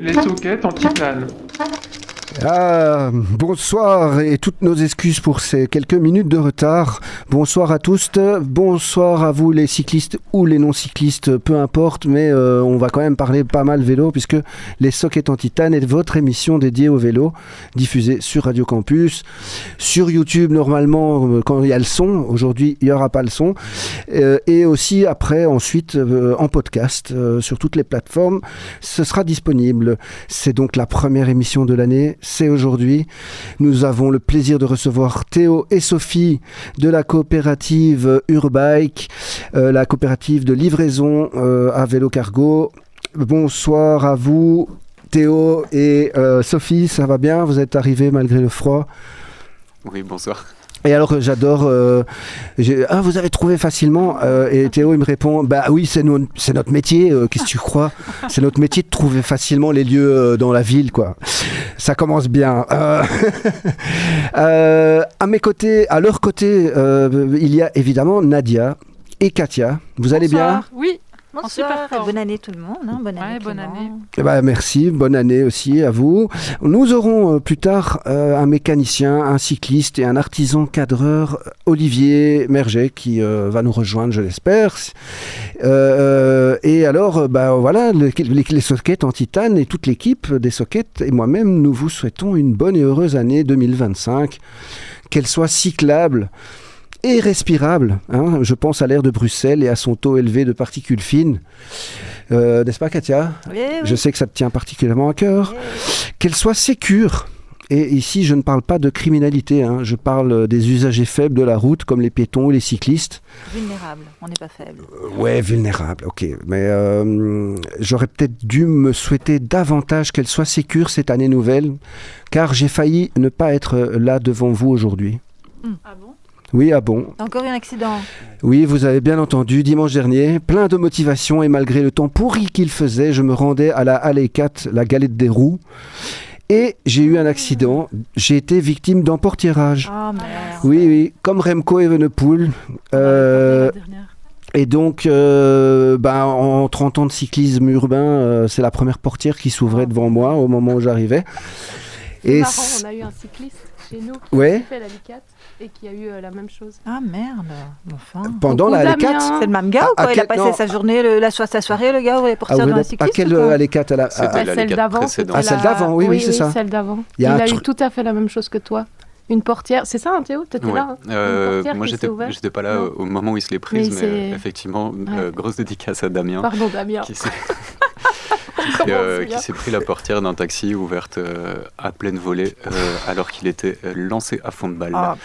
Les soquettes en titane. Bonsoir et toutes nos excuses pour ces quelques minutes de retard. Bonsoir à tous, bonsoir à vous les cyclistes ou les non-cyclistes, peu importe, mais on va quand même parler pas mal vélo puisque les sockets en titane est votre émission dédiée au vélo, diffusée sur Radio Campus, sur YouTube normalement quand il y a le son, aujourd'hui il n'y aura pas le son, et aussi après ensuite en podcast sur toutes les plateformes, ce sera disponible. C'est donc la première émission de l'année. C'est aujourd'hui. Nous avons le plaisir de recevoir Théo et Sophie de la coopérative Urbike, la coopérative de livraison à vélo cargo. Bonsoir à vous, Théo et Sophie, ça va bien? Vous êtes arrivés malgré le froid? Oui, bonsoir. Et alors j'adore, vous avez trouvé facilement, et Théo il me répond, bah oui c'est notre métier, qu'est-ce que tu crois? C'est notre métier de trouver facilement les lieux dans la ville, quoi. Ça commence bien. À mes côtés, à leur côté, il y a évidemment Nadia et Katia. Vous allez bien? Oui. Bonsoir et bonne année tout le monde. Hein, bonne année. Bonne année. Merci, bonne année aussi à vous. Nous aurons plus tard un mécanicien, un cycliste et un artisan cadreur, Olivier Merget, qui va nous rejoindre, je l'espère. Et alors, voilà, les sockets en titane et toute l'équipe des sockets et moi-même, nous vous souhaitons une bonne et heureuse année 2025, qu'elle soit cyclable et respirable, hein. Je pense à l'air de Bruxelles et à son taux élevé de particules fines. N'est-ce pas, Katia? Oui. Je sais que ça te tient particulièrement à cœur. Oui. Qu'elle soit sécure. Et ici, je ne parle pas de criminalité, hein. Je parle des usagers faibles de la route, comme les piétons ou les cyclistes. Vulnérables, on n'est pas faible. Ouais, vulnérable, ok. Mais j'aurais peut-être dû me souhaiter davantage qu'elle soit sécure cette année nouvelle, car j'ai failli ne pas être là devant vous aujourd'hui. Ah bon? Oui, ah bon. T'as encore eu un accident? Oui, vous avez bien entendu, dimanche dernier, plein de motivation et malgré le temps pourri qu'il faisait, je me rendais à la Allée 4, la galette des roues, et j'ai eu un accident. J'ai été victime d'emportiérage. Ah merde. Oui, comme Remco Evenepoel. Et donc, en 30 ans de cyclisme urbain, c'est la première portière qui s'ouvrait devant moi au moment où j'arrivais. C'est marrant, on a eu un cycliste chez nous qui a fait la L4 et qui a eu la même chose. Ah merde, enfin. Pendant la L4? C'est le même gars ou quoi? Il a passé sa journée, sa soirée, le gars, ou les portières dans la cycliste? À quelle L4? Celle d'avant. Celle d'avant, oui, c'est ça. Celle d'avant. Il a eu tout à fait la même chose que toi. Une portière, c'est ça, hein, Théo? T'étais là, hein? Moi, j'étais pas là au moment où il se l'est prise, mais effectivement, grosse dédicace à Damien. Pardon, Damien. Qui s'est pris la portière d'un taxi ouverte à pleine volée alors qu'il était lancé à fond de balle. Ah,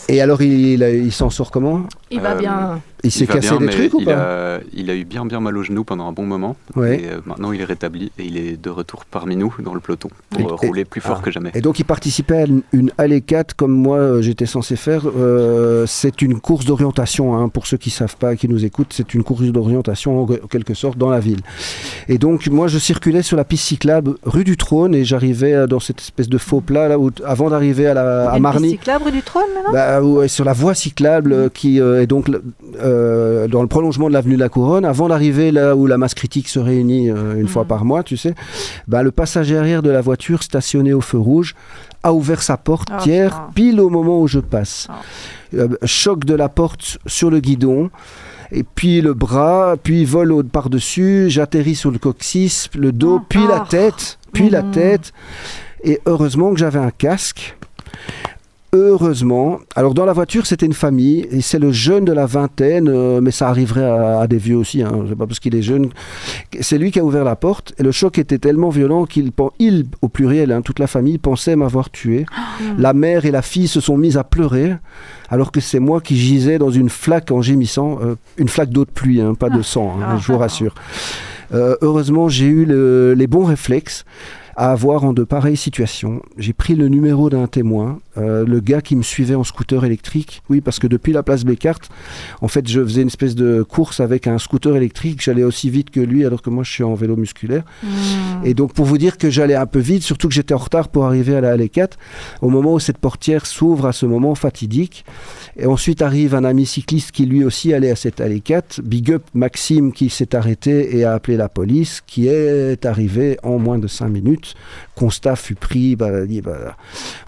et alors il s'en sort comment? Il va bien. Il s'est cassé des trucs ou pas? Il a eu bien mal au genou pendant un bon moment. Ouais. Et maintenant il est rétabli et il est de retour parmi nous dans le peloton pour rouler plus fort que jamais. Et donc il participait à une Allée 4 comme moi j'étais censé faire. C'est une course d'orientation, hein, pour ceux qui ne savent pas, qui nous écoutent. C'est une course d'orientation en quelque sorte dans la ville. Et donc moi je circulais sur la piste cyclable rue du Trône et j'arrivais dans cette espèce de faux plat là où, avant d'arriver à Marny. Piste cyclable rue du Trône maintenant? Sur la voie cyclable qui est donc dans le prolongement de l'avenue de la Couronne, avant d'arriver là où la masse critique se réunit une fois par mois, tu sais, le passager arrière de la voiture stationné au feu rouge a ouvert sa portière pile au moment où je passe. Choc de la porte sur le guidon. Et puis le bras, puis vol par-dessus, j'atterris sur le coccyx, le dos, puis la tête, Et heureusement que j'avais un casque. Heureusement. Alors dans la voiture, c'était une famille, et c'est le jeune de la vingtaine, mais ça arriverait à des vieux aussi, hein, c'est pas parce qu'il est jeune. C'est lui qui a ouvert la porte, et le choc était tellement violent qu'il au pluriel, hein, toute la famille pensait m'avoir tué. La mère et la fille se sont mises à pleurer, alors que c'est moi qui gisais dans une flaque en gémissant, une flaque d'eau de pluie, hein, pas de sang, hein, je vous rassure. Heureusement, j'ai eu les bons réflexes. à avoir en de pareilles situations. J'ai pris le numéro d'un témoin, le gars qui me suivait en scooter électrique. Oui, parce que depuis la place Bécarte, en fait, je faisais une espèce de course avec un scooter électrique. J'allais aussi vite que lui, alors que moi, je suis en vélo musculaire. Et donc, pour vous dire que j'allais un peu vite, surtout que j'étais en retard pour arriver à la Allée 4, au moment où cette portière s'ouvre à ce moment fatidique. Et ensuite arrive un ami cycliste qui lui aussi allait à cette Allée 4. Big up Maxime qui s'est arrêté et a appelé la police, qui est arrivé en moins de 5 minutes. Constat fut pris.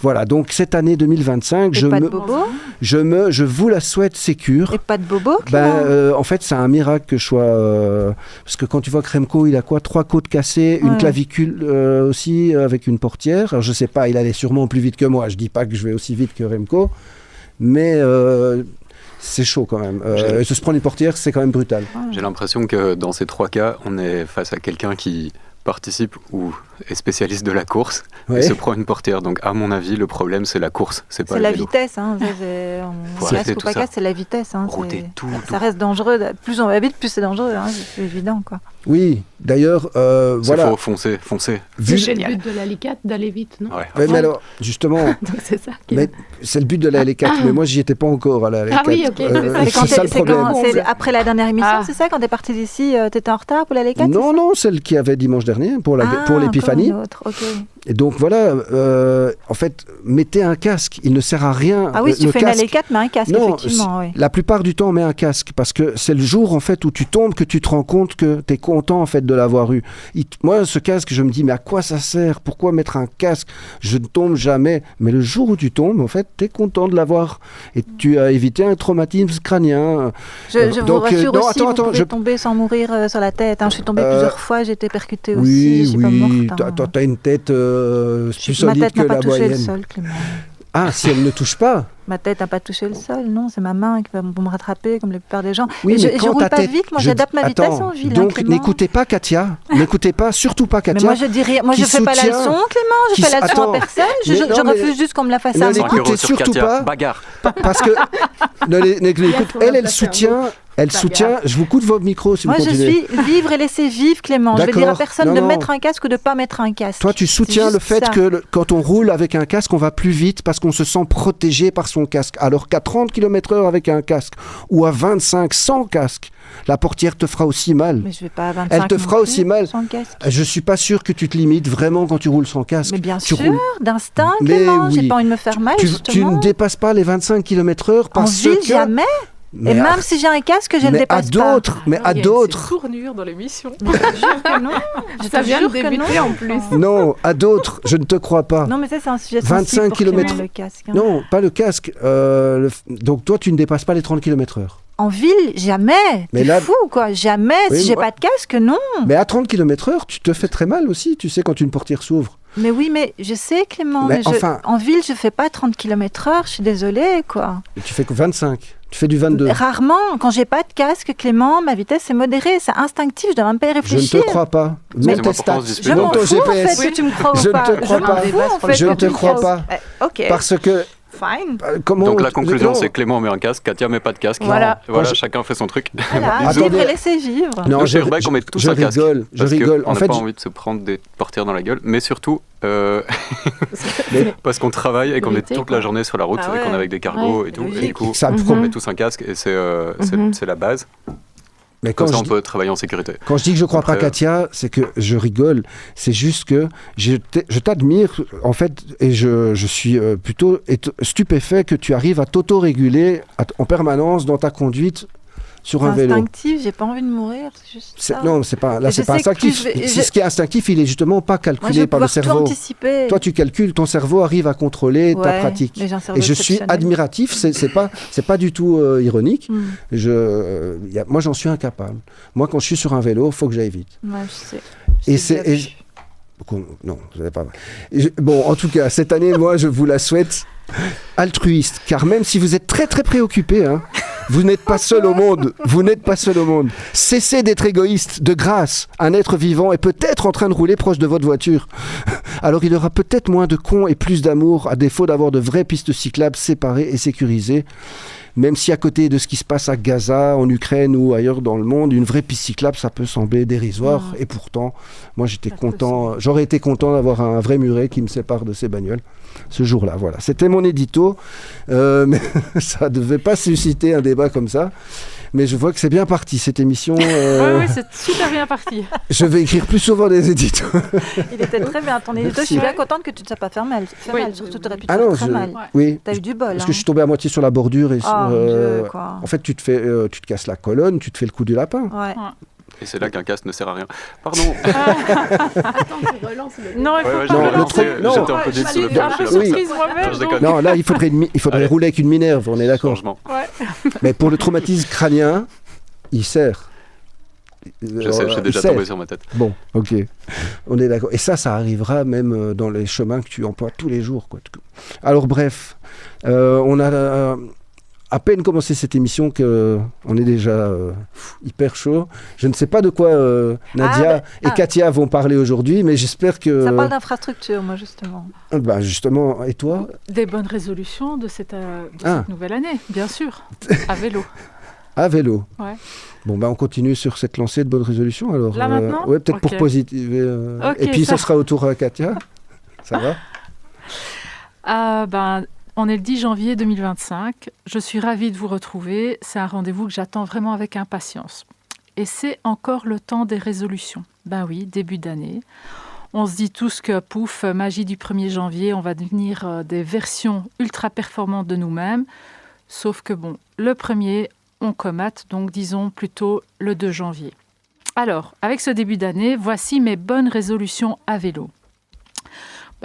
Voilà, donc cette année 2025, je vous la souhaite sécure. Et pas de bobo en fait, c'est un miracle que je sois... parce que quand tu vois que Remco, il a quoi, 3 côtes cassées, une clavicule aussi avec une portière. Alors, je sais pas, il allait sûrement plus vite que moi. Je dis pas que je vais aussi vite que Remco, mais... c'est chaud quand même. Se prendre une portière, c'est quand même brutal. J'ai l'impression que dans ces 3 cas, on est face à quelqu'un qui participe ou est spécialiste de la course et se prend une portière. Donc, à mon avis, le problème, c'est la course. C'est pas la vélo. Vitesse. Hein. C'est la vitesse. Hein. Ça reste dangereux. Plus on va vite, plus c'est dangereux. Hein. C'est évident, quoi. Oui, d'ailleurs, voilà. Il faut foncer. C'est le but de l'Allée 4 d'aller vite, non? Mais alors, justement, donc c'est ça. C'est le but de l'Allée 4, mais moi, j'y étais pas encore à l'Allée 4. Ah oui, ok. C'est ça le problème. C'est après la dernière émission, c'est ça? Quand t'es parti d'ici, t'étais en retard pour l'Allée 4? Non, celle qui avait dimanche dernier, pour l'épiphanie. Et donc, voilà, en fait, mettez un casque. Il ne sert à rien. Ah oui, si tu fais une Allée 4, mets un casque, effectivement. La plupart du temps, mets un casque, parce que c'est le jour, en fait, où tu tombes que tu te rends compte que t'es content, en fait, de l'avoir eu. Moi, ce casque, je me dis, mais à quoi ça sert? Pourquoi mettre un casque? Je ne tombe jamais. Mais le jour où tu tombes, en fait, t'es content de l'avoir. Et tu as évité un traumatisme crânien. Je vous rassure aussi, vous pouvez tomber sans mourir sur la tête. Hein. Je suis tombée plusieurs fois, j'ai été percutée aussi. Je suis pas morte. T'as une tête plus solide que la moyenne. Ma tête n'a pas touché le sol, Clément. Ah, si elle ne touche pas? Ma tête n'a pas touché le sol, non, c'est ma main qui va me rattraper, comme la plupart des gens. Oui, mais je roule pas vite, moi j'adapte ma vitesse en ville. Donc n'écoutez pas Katia, n'écoutez pas, surtout pas Katia. Mais moi je dis rien, moi je fais pas la leçon, Clément, je fais la leçon à personne, je refuse juste qu'on me la fasse à moi. Ne l'écoutez surtout pas, bagarre. Parce que elle soutient. Elle soutient. Je vous coupe votre micro si vous continuez. Moi, je suis vivre et laisser vivre, Clément. Je vais dire à personne de mettre un casque ou de ne pas mettre un casque. Toi, tu soutiens le fait que quand on roule avec un casque, on va plus vite parce qu'on se sent protégé par son casque. Alors qu'à 30 km/h avec un casque ou à 25 sans casque, la portière te fera aussi mal. Mais je vais pas à 25 Elle te fera aussi mal. Sans casque. Je suis pas sûr que tu te limites vraiment quand tu roules sans casque. Mais bien sûr, d'instinct, Clément. J'ai pas envie de me faire mal, justement. Tu ne dépasses pas les 25 km/h parce que... En ville, jamais. Et même si j'ai un casque, je ne le dépasse pas. Mais à d'autres. C'est tournure dans l'émission. Je te jure que non. Ça vient de débuter en plus. Non, à d'autres, je ne te crois pas. Non, mais ça, c'est un sujet 25 km. Le casque. Hein. Non, pas le casque. Donc toi, tu ne dépasses pas les 30 km/h. En ville, jamais. T'es fou, quoi. Jamais. Oui, si j'ai pas de casque, non. Mais à 30 km/h, tu te fais très mal aussi, tu sais, quand une portière s'ouvre. Mais oui, mais je sais, Clément. Mais en ville, je fais pas 30 km/h, je suis désolée, quoi. Et tu fais que 25. Tu fais du 22. Rarement. Quand j'ai pas de casque, Clément, ma vitesse est modérée. C'est instinctif, je dois même pas y réfléchir. Je ne te crois pas. Mais tes stats. Je m'en fous, en fait, que tu me crois ou pas. Je ne te crois pas. Je ne te crois pas. Ok. Parce que... Fine. Donc la conclusion, c'est Clément met un casque, Katia met pas de casque. Voilà, chacun fait son truc. Voilà, vivre et laisser vivre. Non, je qu'on met tous un casque. Je rigole. On n'a pas envie de se prendre des portières dans la gueule, mais surtout parce qu'on travaille et qu'on est toute la journée sur la route et qu'on est avec des cargos et tout. Et du coup, on met tous un casque et c'est la base. Mais comme ça, on peut travailler en sécurité. Quand je dis que je ne crois pas Katia, c'est que je rigole. C'est juste que je t'admire, en fait, et je suis plutôt stupéfait que tu arrives à t'auto-réguler en permanence dans ta conduite sur un vélo. C'est instinctif, j'ai pas envie de mourir, c'est juste ça. Non, c'est pas instinctif. Ce qui est instinctif, il est justement pas calculé par le cerveau. Anticiper. Toi, tu calcules, ton cerveau arrive à contrôler ta pratique. Et je suis admiratif, c'est pas du tout ironique. Moi, j'en suis incapable. Moi, quand je suis sur un vélo, il faut que j'aille vite. Ouais, je sais. Non, ce n'est pas vrai. Bon, en tout cas, cette année, moi, je vous la souhaite altruiste, car même si vous êtes très très préoccupé, vous n'êtes pas seul au monde. Vous n'êtes pas seul au monde. Cessez d'être égoïste. De grâce, un être vivant est peut-être en train de rouler proche de votre voiture. Alors il y aura peut-être moins de cons et plus d'amour, à défaut d'avoir de vraies pistes cyclables séparées et sécurisées. Même si à côté de ce qui se passe à Gaza, en Ukraine ou ailleurs dans le monde, une vraie piste cyclable, ça peut sembler dérisoire. Et pourtant, moi j'aurais été content d'avoir un vrai muret qui me sépare de ces bagnoles ce jour-là. Voilà, c'était mon édito. Mais ça ne devait pas susciter un débat comme ça. Mais je vois que c'est bien parti, cette émission. Oui, c'est super bien parti. Je vais écrire plus souvent des éditos. Il était très bien, ton édito. Je suis bien contente que tu ne t'es pas fait mal. Surtout, tu aurais pu te faire très mal. Oui. Tu as eu du bol. Parce que je suis tombé à moitié sur la bordure. Et Dieu, quoi. En fait, tu te casses la colonne, tu te fais le coup du lapin. Ouais. Et c'est là qu'un casque ne sert à rien. Pardon. Attends, tu relances le... Non, il faut pas relancer. J'étais un peu déçu sur le un peu surprise moi-même. Non, là, il faudrait rouler avec une Minerve, on est d'accord. Ouais. Mais pour le traumatisme crânien, il sert. Je sais, j'ai déjà tombé sur ma tête. Bon, ok. On est d'accord. Et ça arrivera même dans les chemins que tu emploies tous les jours, quoi. Alors, bref, on a à peine commencé cette émission qu'on est déjà hyper chaud. Je ne sais pas de quoi Nadia et Katia vont parler aujourd'hui, mais j'espère que... Ça parle d'infrastructure, moi, justement. Justement, et toi ? Des bonnes résolutions de cette nouvelle année, bien sûr, à vélo. À vélo. Ouais. Bon, on continue sur cette lancée de bonnes résolutions, alors. Là, maintenant ? Ouais, peut-être pour positiver. Et puis, ça sera au tour à Katia. Ça va ? On est le 10 janvier 2025. Je suis ravie de vous retrouver. C'est un rendez-vous que j'attends vraiment avec impatience. Et c'est encore le temps des résolutions. Ben oui, début d'année. On se dit tous que, pouf, magie du 1er janvier, on va devenir des versions ultra performantes de nous-mêmes. Sauf que le 1er, on comate, donc disons plutôt le 2 janvier. Alors, avec ce début d'année, voici mes bonnes résolutions à vélo.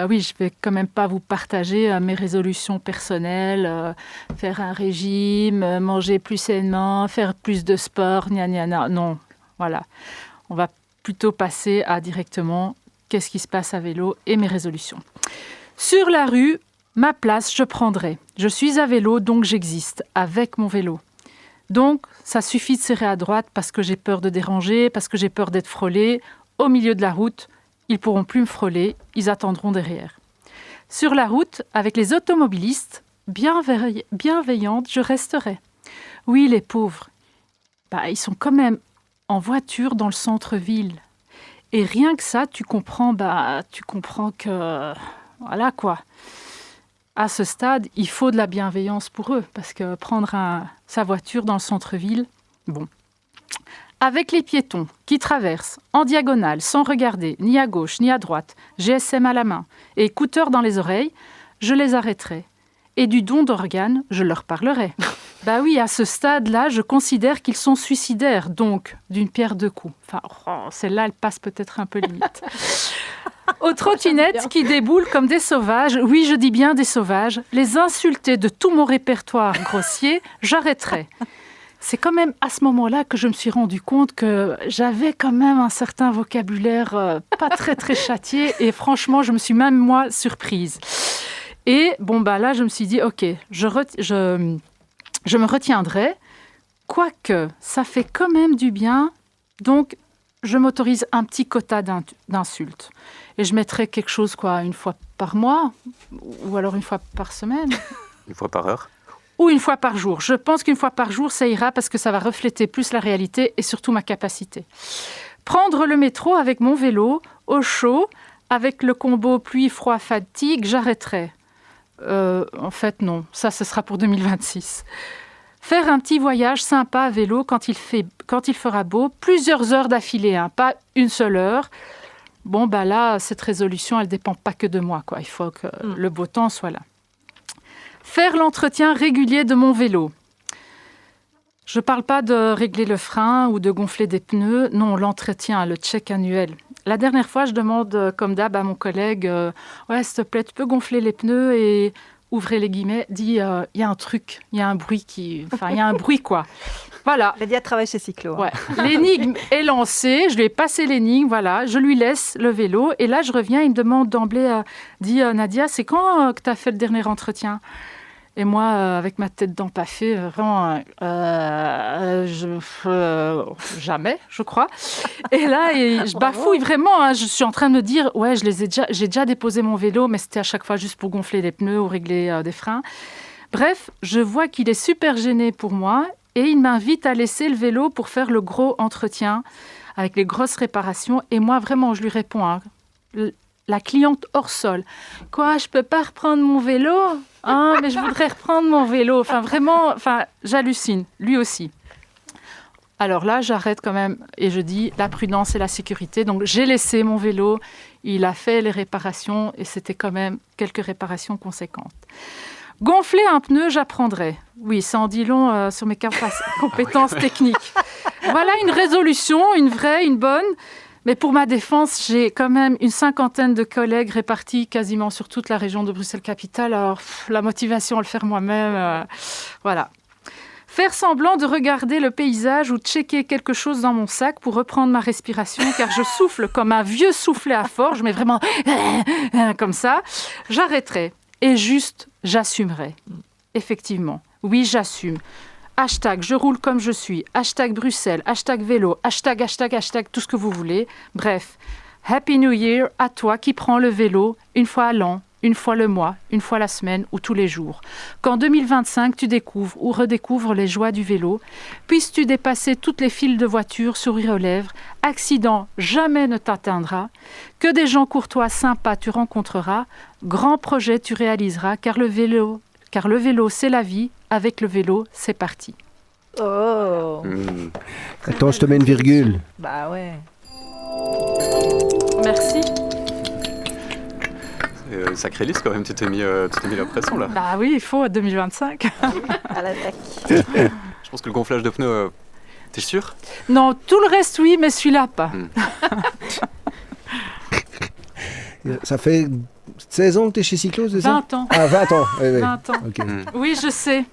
Oui, je ne vais quand même pas vous partager mes résolutions personnelles, faire un régime, manger plus sainement, faire plus de sport, non, voilà. On va plutôt passer à directement qu'est-ce qui se passe à vélo et mes résolutions. Sur la rue, ma place, je prendrai. Je suis à vélo, donc j'existe, avec mon vélo. Donc, ça suffit de serrer à droite parce que j'ai peur de déranger, parce que j'ai peur d'être frôlé. Au milieu de la route, ils ne pourront plus me frôler, ils attendront derrière. Sur la route, avec les automobilistes, bienveillante, je resterai. Oui, les pauvres, ils sont quand même en voiture dans le centre-ville. Et rien que ça, tu comprends que... Voilà quoi. À ce stade, il faut de la bienveillance pour eux, parce que prendre sa voiture dans le centre-ville, Avec les piétons qui traversent en diagonale, sans regarder ni à gauche ni à droite, GSM à la main et écouteurs dans les oreilles, je les arrêterai. Et du don d'organes, je leur parlerai. Oui, à ce stade-là, je considère qu'ils sont suicidaires, donc d'une pierre deux coups. Celle-là, elle passe peut-être un peu limite. Aux trottinettes qui déboulent comme des sauvages, oui, je dis bien des sauvages, les insulter de tout mon répertoire grossier, j'arrêterai. C'est quand même à ce moment-là que je me suis rendu compte que j'avais quand même un certain vocabulaire pas très très châtié et franchement, je me suis même moi surprise. Et là, je me suis dit, ok, je me retiendrai, quoique ça fait quand même du bien, donc je m'autorise un petit quota d'insultes. Et je mettrai quelque chose, une fois par mois, ou alors une fois par semaine. Une fois par heure ? Ou une fois par jour. Je pense qu'une fois par jour, ça ira parce que ça va refléter plus la réalité et surtout ma capacité. Prendre le métro avec mon vélo, au chaud, avec le combo pluie, froid, fatigue, j'arrêterai. En fait, non. Ça, ce sera pour 2026. Faire un petit voyage sympa à vélo quand il fera beau, plusieurs heures d'affilée, pas une seule heure. Là, cette résolution, elle ne dépend pas que de moi, Il faut que le beau temps soit là. Faire l'entretien régulier de mon vélo. Je ne parle pas de régler le frein ou de gonfler des pneus. Non, l'entretien, le check annuel. La dernière fois, je demande, comme d'hab, à mon collègue « Ouais, s'il te plaît, tu peux gonfler les pneus ?» et ouvrez les guillemets, dit « Il y a un truc, il y a un bruit il y a un bruit, quoi. » Voilà. Nadia travaille chez Cyclo. Ouais. L'énigme est lancée, je lui ai passé l'énigme, voilà, je lui laisse le vélo. Et là, je reviens, il me demande d'emblée, dit Nadia, c'est quand que tu as fait le dernier entretien ? Et moi, avec ma tête d'empaffée, vraiment, jamais, je crois. Et là, je bafouille vraiment. Hein. Je suis en train de me dire, ouais, j'ai déjà déposé mon vélo, mais c'était à chaque fois juste pour gonfler les pneus ou régler des freins. Bref, je vois qu'il est super gêné pour moi et il m'invite à laisser le vélo pour faire le gros entretien avec les grosses réparations. Et moi, vraiment, je lui réponds, hein, la cliente hors sol. Quoi, je peux pas reprendre mon vélo ? Ah, mais je voudrais reprendre mon vélo. Enfin, vraiment, j'hallucine. Lui aussi. Alors là, j'arrête quand même et je dis la prudence et la sécurité. Donc, j'ai laissé mon vélo. Il a fait les réparations et c'était quand même quelques réparations conséquentes. Gonfler un pneu, j'apprendrai. Oui, ça en dit long sur mes compétences techniques. Voilà une résolution, une vraie, une bonne. Mais pour ma défense, j'ai quand même une 50aine de collègues répartis quasiment sur toute la région de Bruxelles-Capitale. Alors, la motivation à le faire moi-même, voilà. Faire semblant de regarder le paysage ou checker quelque chose dans mon sac pour reprendre ma respiration, car je souffle comme un vieux soufflet à forge, mais vraiment comme ça. J'arrêterai et juste, j'assumerai. Effectivement, oui, j'assume. Hashtag je roule comme je suis, hashtag Bruxelles, hashtag vélo, hashtag, tout ce que vous voulez. Bref, Happy New Year à toi qui prends le vélo une fois à l'an, une fois le mois, une fois la semaine ou tous les jours. Qu'en 2025, tu découvres ou redécouvres les joies du vélo, puisses-tu dépasser toutes les files de voitures, sourire aux lèvres, accident jamais ne t'atteindra, que des gens courtois, sympas tu rencontreras, grands projets tu réaliseras, car le vélo, c'est la vie. Avec le vélo, c'est parti. Oh. Attends, je te mets une virgule. Bah ouais. Merci. Sacré liste quand même, tu t'es mis la pression là. Bah oui, il faut à 2025. À l'attaque. Je pense que le gonflage de pneus, t'es sûr ? Non, tout le reste oui, mais celui-là pas. Ça fait 16 ans que tu es chez Cyclo, c'est ça ? 20 ans. Ah, 20 ans. Oui, oui. 20 ans. Okay. Oui, je sais.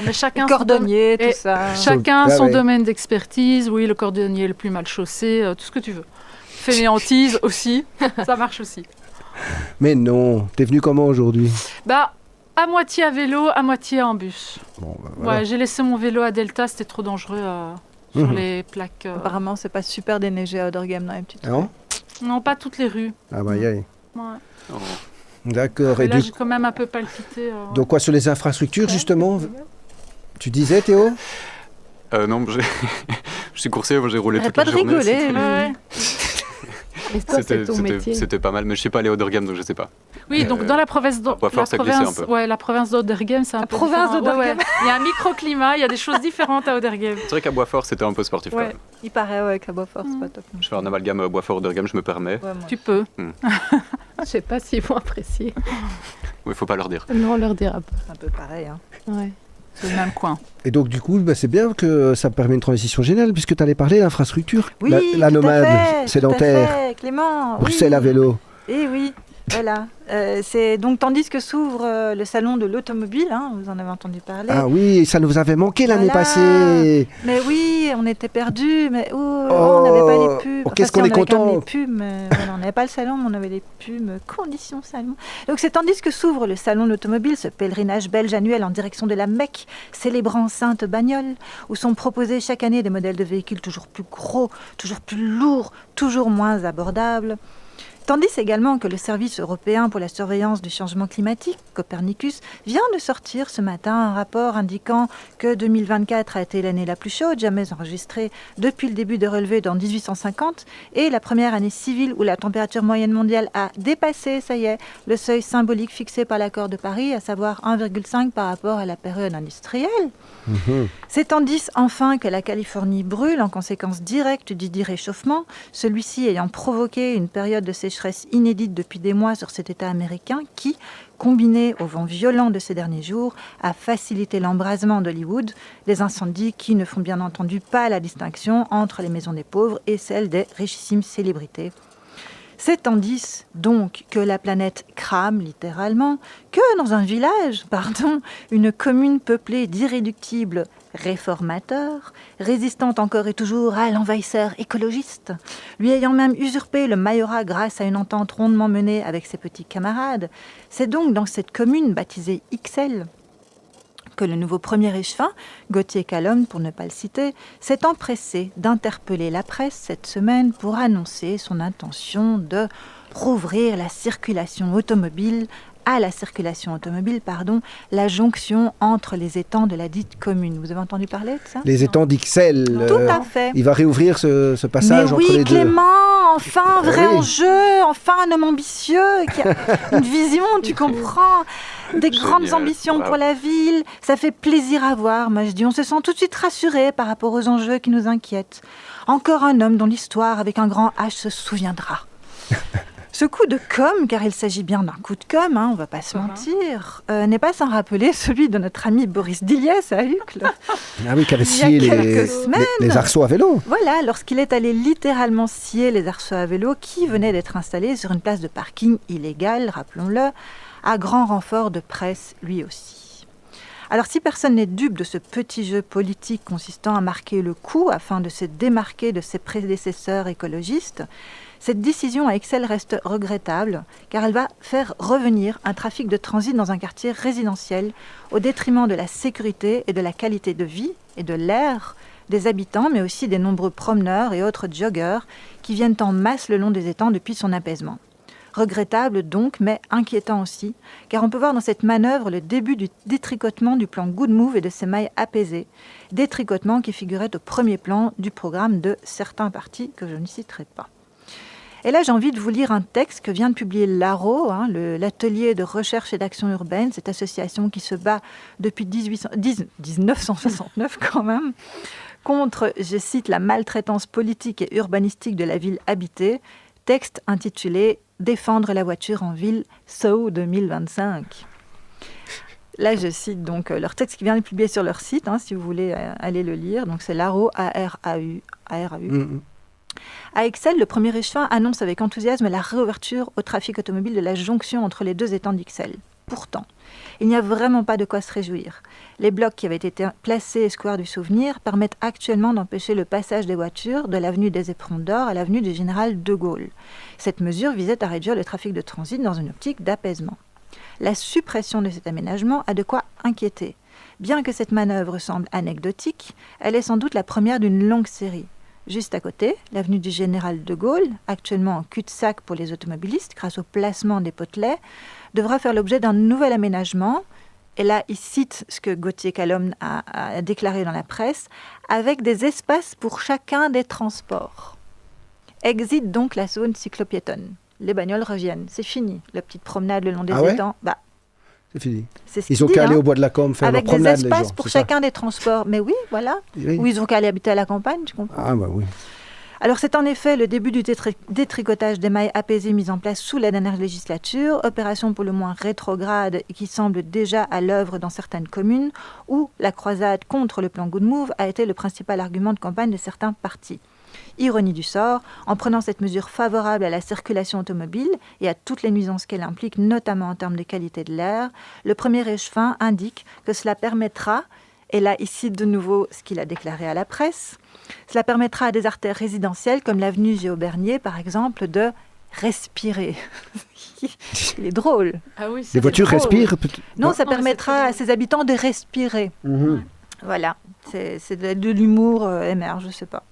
Mais chacun cordonnier, tout ça. Chacun son domaine d'expertise. Oui, le cordonnier le plus mal chaussé, tout ce que tu veux. Fainéantise aussi, ça marche aussi. Mais non, t'es venu comment aujourd'hui ? Bah, à moitié à vélo, à moitié en bus. Bon, bah, voilà. Ouais, j'ai laissé mon vélo à Delta, c'était trop dangereux sur les plaques. Apparemment, c'est pas super déneigé à Oderghem dans les petites. Non ? Non, pas toutes les rues. Ah bah, ouais. Oh. D'accord. Et là, j'ai quand même un peu palpité. Donc quoi, sur les infrastructures, justement ? Tu disais, Théo ? Non, je suis coursier, moi j'ai roulé toute pas la de journée. rigoler. Et toi, c'est ton métier. C'était pas mal, mais je suis pas allé à Oderghem, donc je sais pas. Oui, donc dans la province la province d'Oderghem, c'est un peu différent. Ouais. Il y a un microclimat, il y a des choses différentes à Oderghem. C'est vrai qu'à Boisfort, c'était un peu sportif quand même. Il paraît qu'à Boisfort, c'est pas top. Je fais un amalgame Boisfort-Oderghem, je me permets. Ouais, tu peux. Je sais pas s'ils vont apprécier. Oui, faut pas leur dire. Non, on leur dira pas. C'est un peu pareil. Hein. Ouais. C'est le même coin. Et donc, du coup, c'est bien que ça permet une transition générale, puisque tu allais parler d'infrastructure. Oui, la nomade sédentaire. Tout à fait, Clément. Bruxelles à vélo. Eh oui, voilà. C'est donc tandis que s'ouvre le salon de l'automobile, vous en avez entendu parler. Ah oui, ça nous avait manqué l'année passée. Mais oui, on était perdus, mais on n'avait pas les pubs. Qu'est-ce qu'on est content. Les pubs, mais voilà, on n'avait pas le salon, mais on avait les pubs conditions salon. Donc c'est tandis que s'ouvre le salon de l'automobile, ce pèlerinage belge annuel en direction de la Mecque, célébrant Sainte Bagnole, où sont proposés chaque année des modèles de véhicules toujours plus gros, toujours plus lourds, toujours moins abordables. Tandis également que le Service européen pour la surveillance du changement climatique, Copernicus, vient de sortir ce matin un rapport indiquant que 2024 a été l'année la plus chaude jamais enregistrée depuis le début des relevés dans 1850 et la première année civile où la température moyenne mondiale a dépassé, ça y est, le seuil symbolique fixé par l'accord de Paris, à savoir 1,5 par rapport à la période industrielle. C'est tandis enfin que la Californie brûle en conséquence directe du dit réchauffement, celui-ci ayant provoqué une période de sécheresse inédite depuis des mois sur cet État américain qui, combiné au vent violent de ces derniers jours, a facilité l'embrasement d'Hollywood, des incendies qui ne font bien entendu pas la distinction entre les maisons des pauvres et celles des richissimes célébrités. C'est tandis donc que la planète crame littéralement que dans un village, une commune peuplée d'irréductibles réformateurs, résistant encore et toujours à l'envahisseur écologiste, lui ayant même usurpé le majorat grâce à une entente rondement menée avec ses petits camarades. C'est donc dans cette commune baptisée Ixelles que le nouveau premier échevin, Gauthier Calonne pour ne pas le citer, s'est empressé d'interpeller la presse cette semaine pour annoncer son intention de rouvrir la circulation automobile la jonction entre les étangs de la dite commune. Vous avez entendu parler de ça? Les étangs d'Ixelles. Tout à fait. Il va réouvrir ce passage entre les deux. Clément, enfin un vrai enjeu, enfin un homme ambitieux qui a une vision, tu comprends, des grandes ambitions pour la ville. Ça fait plaisir à voir. Moi, je dis, on se sent tout de suite rassuré par rapport aux enjeux qui nous inquiètent. Encore un homme dont l'histoire, avec un grand H, se souviendra. Ce coup de com', car il s'agit bien d'un coup de com', on ne va pas se mentir, n'est pas sans rappeler celui de notre ami Boris Diliès à Uccle. Ah oui, qui avait scié les arceaux à vélo. Voilà, lorsqu'il est allé littéralement scier les arceaux à vélo qui venaient d'être installés sur une place de parking illégale, rappelons-le, à grand renfort de presse lui aussi. Alors si personne n'est dupe de ce petit jeu politique consistant à marquer le coup afin de se démarquer de ses prédécesseurs écologistes, cette décision à Ixelles reste regrettable car elle va faire revenir un trafic de transit dans un quartier résidentiel au détriment de la sécurité et de la qualité de vie et de l'air des habitants, mais aussi des nombreux promeneurs et autres joggeurs qui viennent en masse le long des étangs depuis son apaisement. Regrettable donc, mais inquiétant aussi, car on peut voir dans cette manœuvre le début du détricotement du plan Good Move et de ses mailles apaisées, détricotement qui figurait au premier plan du programme de certains partis que je ne citerai pas. Et là, j'ai envie de vous lire un texte que vient de publier l'ARO, l'atelier de recherche et d'action urbaine, cette association qui se bat depuis 1969 quand même, contre, je cite, la maltraitance politique et urbanistique de la ville habitée, texte intitulé « Défendre la voiture en ville, SO 2025 ». Là, je cite donc leur texte qui vient de publier sur leur site, si vous voulez aller le lire. Donc c'est l'ARAU, A-R-A-U. À Ixelles, le premier échevin annonce avec enthousiasme la réouverture au trafic automobile de la jonction entre les deux étangs d'Ixelles. Pourtant, il n'y a vraiment pas de quoi se réjouir. Les blocs qui avaient été placés square du Souvenir permettent actuellement d'empêcher le passage des voitures de l'avenue des Éperons d'Or à l'avenue du Général de Gaulle. Cette mesure visait à réduire le trafic de transit dans une optique d'apaisement. La suppression de cet aménagement a de quoi inquiéter. Bien que cette manœuvre semble anecdotique, elle est sans doute la première d'une longue série. Juste à côté, l'avenue du Général de Gaulle, actuellement en cul-de-sac pour les automobilistes grâce au placement des potelets, devra faire l'objet d'un nouvel aménagement. Et là, il cite ce que Gauthier Calonne a déclaré dans la presse, avec des espaces pour chacun des transports. Exit donc la zone cyclopiétonne. Les bagnoles reviennent, c'est fini. La petite promenade le long des étangs, c'est fini. C'est ils ont qu'à aller au bois de la Combe faire leur promenade, avec des espaces les gens, pour chacun des transports. Mais oui, voilà. Oui. Ou ils ont qu'à aller habiter à la campagne, tu comprends? Ah bah oui. Alors c'est en effet le début du détricotage des mailles apaisées mises en place sous la dernière législature, opération pour le moins rétrograde et qui semble déjà à l'œuvre dans certaines communes, où la croisade contre le plan Good Move a été le principal argument de campagne de certains partis. Ironie du sort, en prenant cette mesure favorable à la circulation automobile et à toutes les nuisances qu'elle implique, notamment en termes de qualité de l'air, le premier échevin indique que cela permettra, et là ici de nouveau ce qu'il a déclaré à la presse, cela permettra à des artères résidentielles comme l'avenue Géobernier par exemple de respirer. Il est drôle. Ah oui, les voitures drôle. Respirent Non, ça permettra à ses habitants de respirer. Voilà, c'est de l'humour MR, je ne sais pas.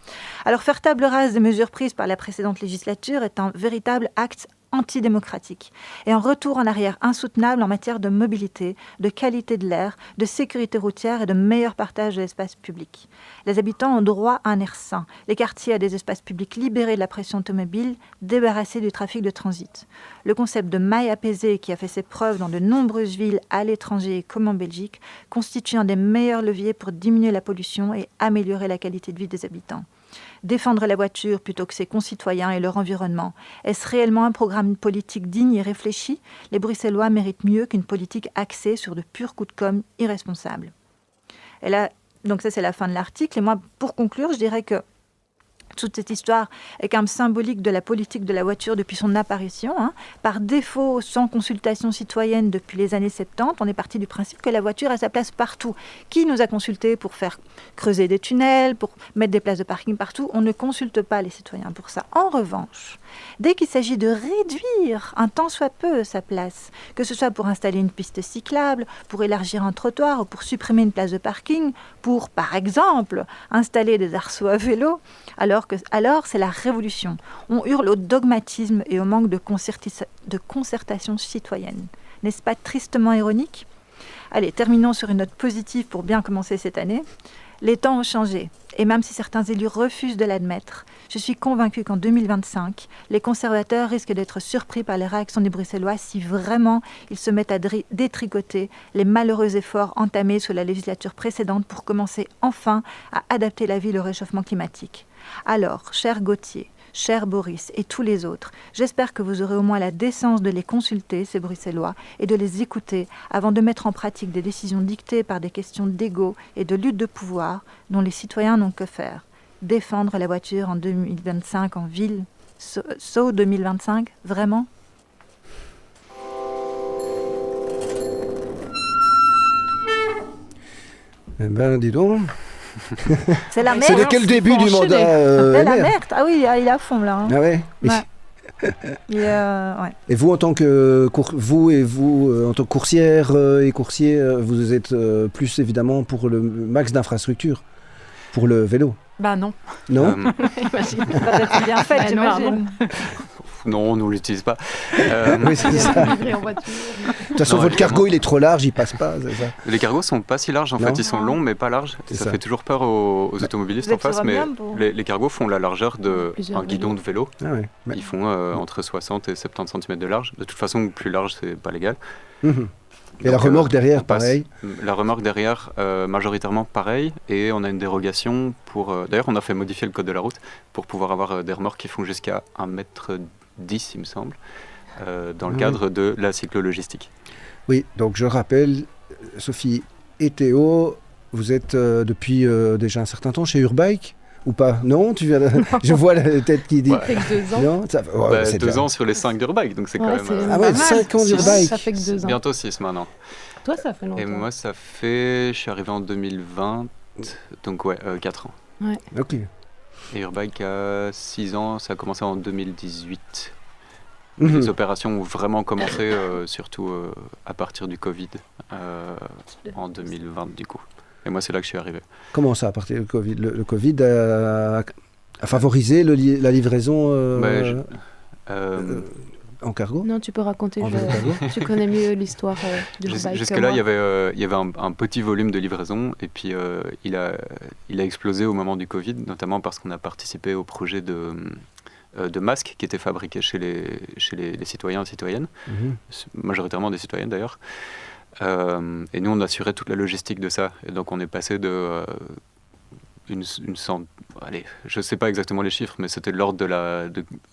Alors faire table rase des mesures prises par la précédente législature est un véritable acte antidémocratique et un retour en arrière insoutenable en matière de mobilité, de qualité de l'air, de sécurité routière et de meilleur partage de l'espace public. Les habitants ont droit à un air sain, les quartiers à des espaces publics libérés de la pression automobile, débarrassés du trafic de transit. Le concept de maille apaisée qui a fait ses preuves dans de nombreuses villes à l'étranger comme en Belgique constitue un des meilleurs leviers pour diminuer la pollution et améliorer la qualité de vie des habitants. Défendre la voiture plutôt que ses concitoyens et leur environnement, est-ce réellement un programme politique digne et réfléchi? Les Bruxellois méritent mieux qu'une politique axée sur de purs coups de com' irresponsables. Et là, donc ça c'est la fin de l'article. Et moi, pour conclure, je dirais que Toute cette histoire est quand même symbolique de la politique de la voiture depuis son apparition. Par défaut, sans consultation citoyenne depuis les années 70, on est parti du principe que la voiture a sa place partout. Qui nous a consultés pour faire creuser des tunnels, pour mettre des places de parking partout? On ne consulte pas les citoyens pour ça. En revanche, dès qu'il s'agit de réduire un tant soit peu sa place, que ce soit pour installer une piste cyclable, pour élargir un trottoir ou pour supprimer une place de parking, pour, par exemple, installer des arceaux à vélo, alors c'est la révolution. On hurle au dogmatisme et au manque de concertation citoyenne. N'est-ce pas tristement ironique? Allez, terminons sur une note positive pour bien commencer cette année. Les temps ont changé, et même si certains élus refusent de l'admettre, je suis convaincue qu'en 2025, les conservateurs risquent d'être surpris par les réactions des Bruxellois si vraiment ils se mettent à détricoter les malheureux efforts entamés sous la législature précédente pour commencer enfin à adapter la ville au réchauffement climatique. Alors, cher Gauthier, cher Boris et tous les autres, j'espère que vous aurez au moins la décence de les consulter, ces Bruxellois, et de les écouter avant de mettre en pratique des décisions dictées par des questions d'ego et de lutte de pouvoir dont les citoyens n'ont que faire. Défendre la voiture en 2025 en ville, saut 2025, vraiment? Eh ben, dis donc. C'est la merde. C'est que le début du mandat. C'est la merde. Ah oui, il est à fond là. Ah ouais. Ouais. Et vous, en tant que en tant que coursière et coursier, vous êtes plus évidemment pour le max d'infrastructures, pour le vélo. Bah non. Non. Ça doit être bien fait, j'imagine. Non, on ne l'utilise pas. Oui, c'est ça. Livrer en voiture. De toute façon, votre cargo, il est trop large, il passe pas. C'est ça. Les cargos sont pas si larges, en fait, ils sont longs mais pas larges. Ça fait toujours peur aux automobilistes en face, mais les cargos font la largeur d'un guidon de vélo. Ah ouais. Ils font entre 60 et 70 cm de large. De toute façon, plus large, c'est pas légal. Et la remorque derrière, pareil. La remorque derrière, majoritairement pareil. Et on a une dérogation pour... D'ailleurs, on a fait modifier le code de la route pour pouvoir avoir des remorques qui font jusqu'à 1,10 m, il me semble, dans le cadre de la cyclo-logistique. Oui, donc je rappelle, Sophie et Théo, vous êtes depuis déjà un certain temps chez Urbike ou pas? Non, tu viens de... Je vois la tête qui dit... Ça fait que 2 ans. Non, ça... ouais, 2 ans sur les 5 d'Urbike, donc c'est quand même... Ah ouais, 5 ans d'Urbike. Ça fait que 2 ans. Bientôt 6 maintenant. Toi, ça fait longtemps. Et moi, ça fait... Je suis arrivé en 2020, donc ouais, 4 ans. Ouais. Ok. Et Urbike a 6 ans, ça a commencé en 2018. Les opérations ont vraiment commencé, surtout à partir du Covid, en 2020 du coup. Et moi, c'est là que je suis arrivé. Comment ça, à partir du Covid? Le Covid a favorisé la livraison en cargo? Non, tu peux raconter. Tu connais mieux l'histoire d'Urbike. Jusque-là, il y avait un petit volume de livraison. Et puis, il a explosé au moment du Covid, notamment parce qu'on a participé au projet de masques qui étaient fabriqués chez les citoyens et citoyennes, majoritairement des citoyennes d'ailleurs. Et nous, on assurait toute la logistique de ça. Et donc, on est passé de allez, je ne sais pas exactement les chiffres, mais c'était de l'ordre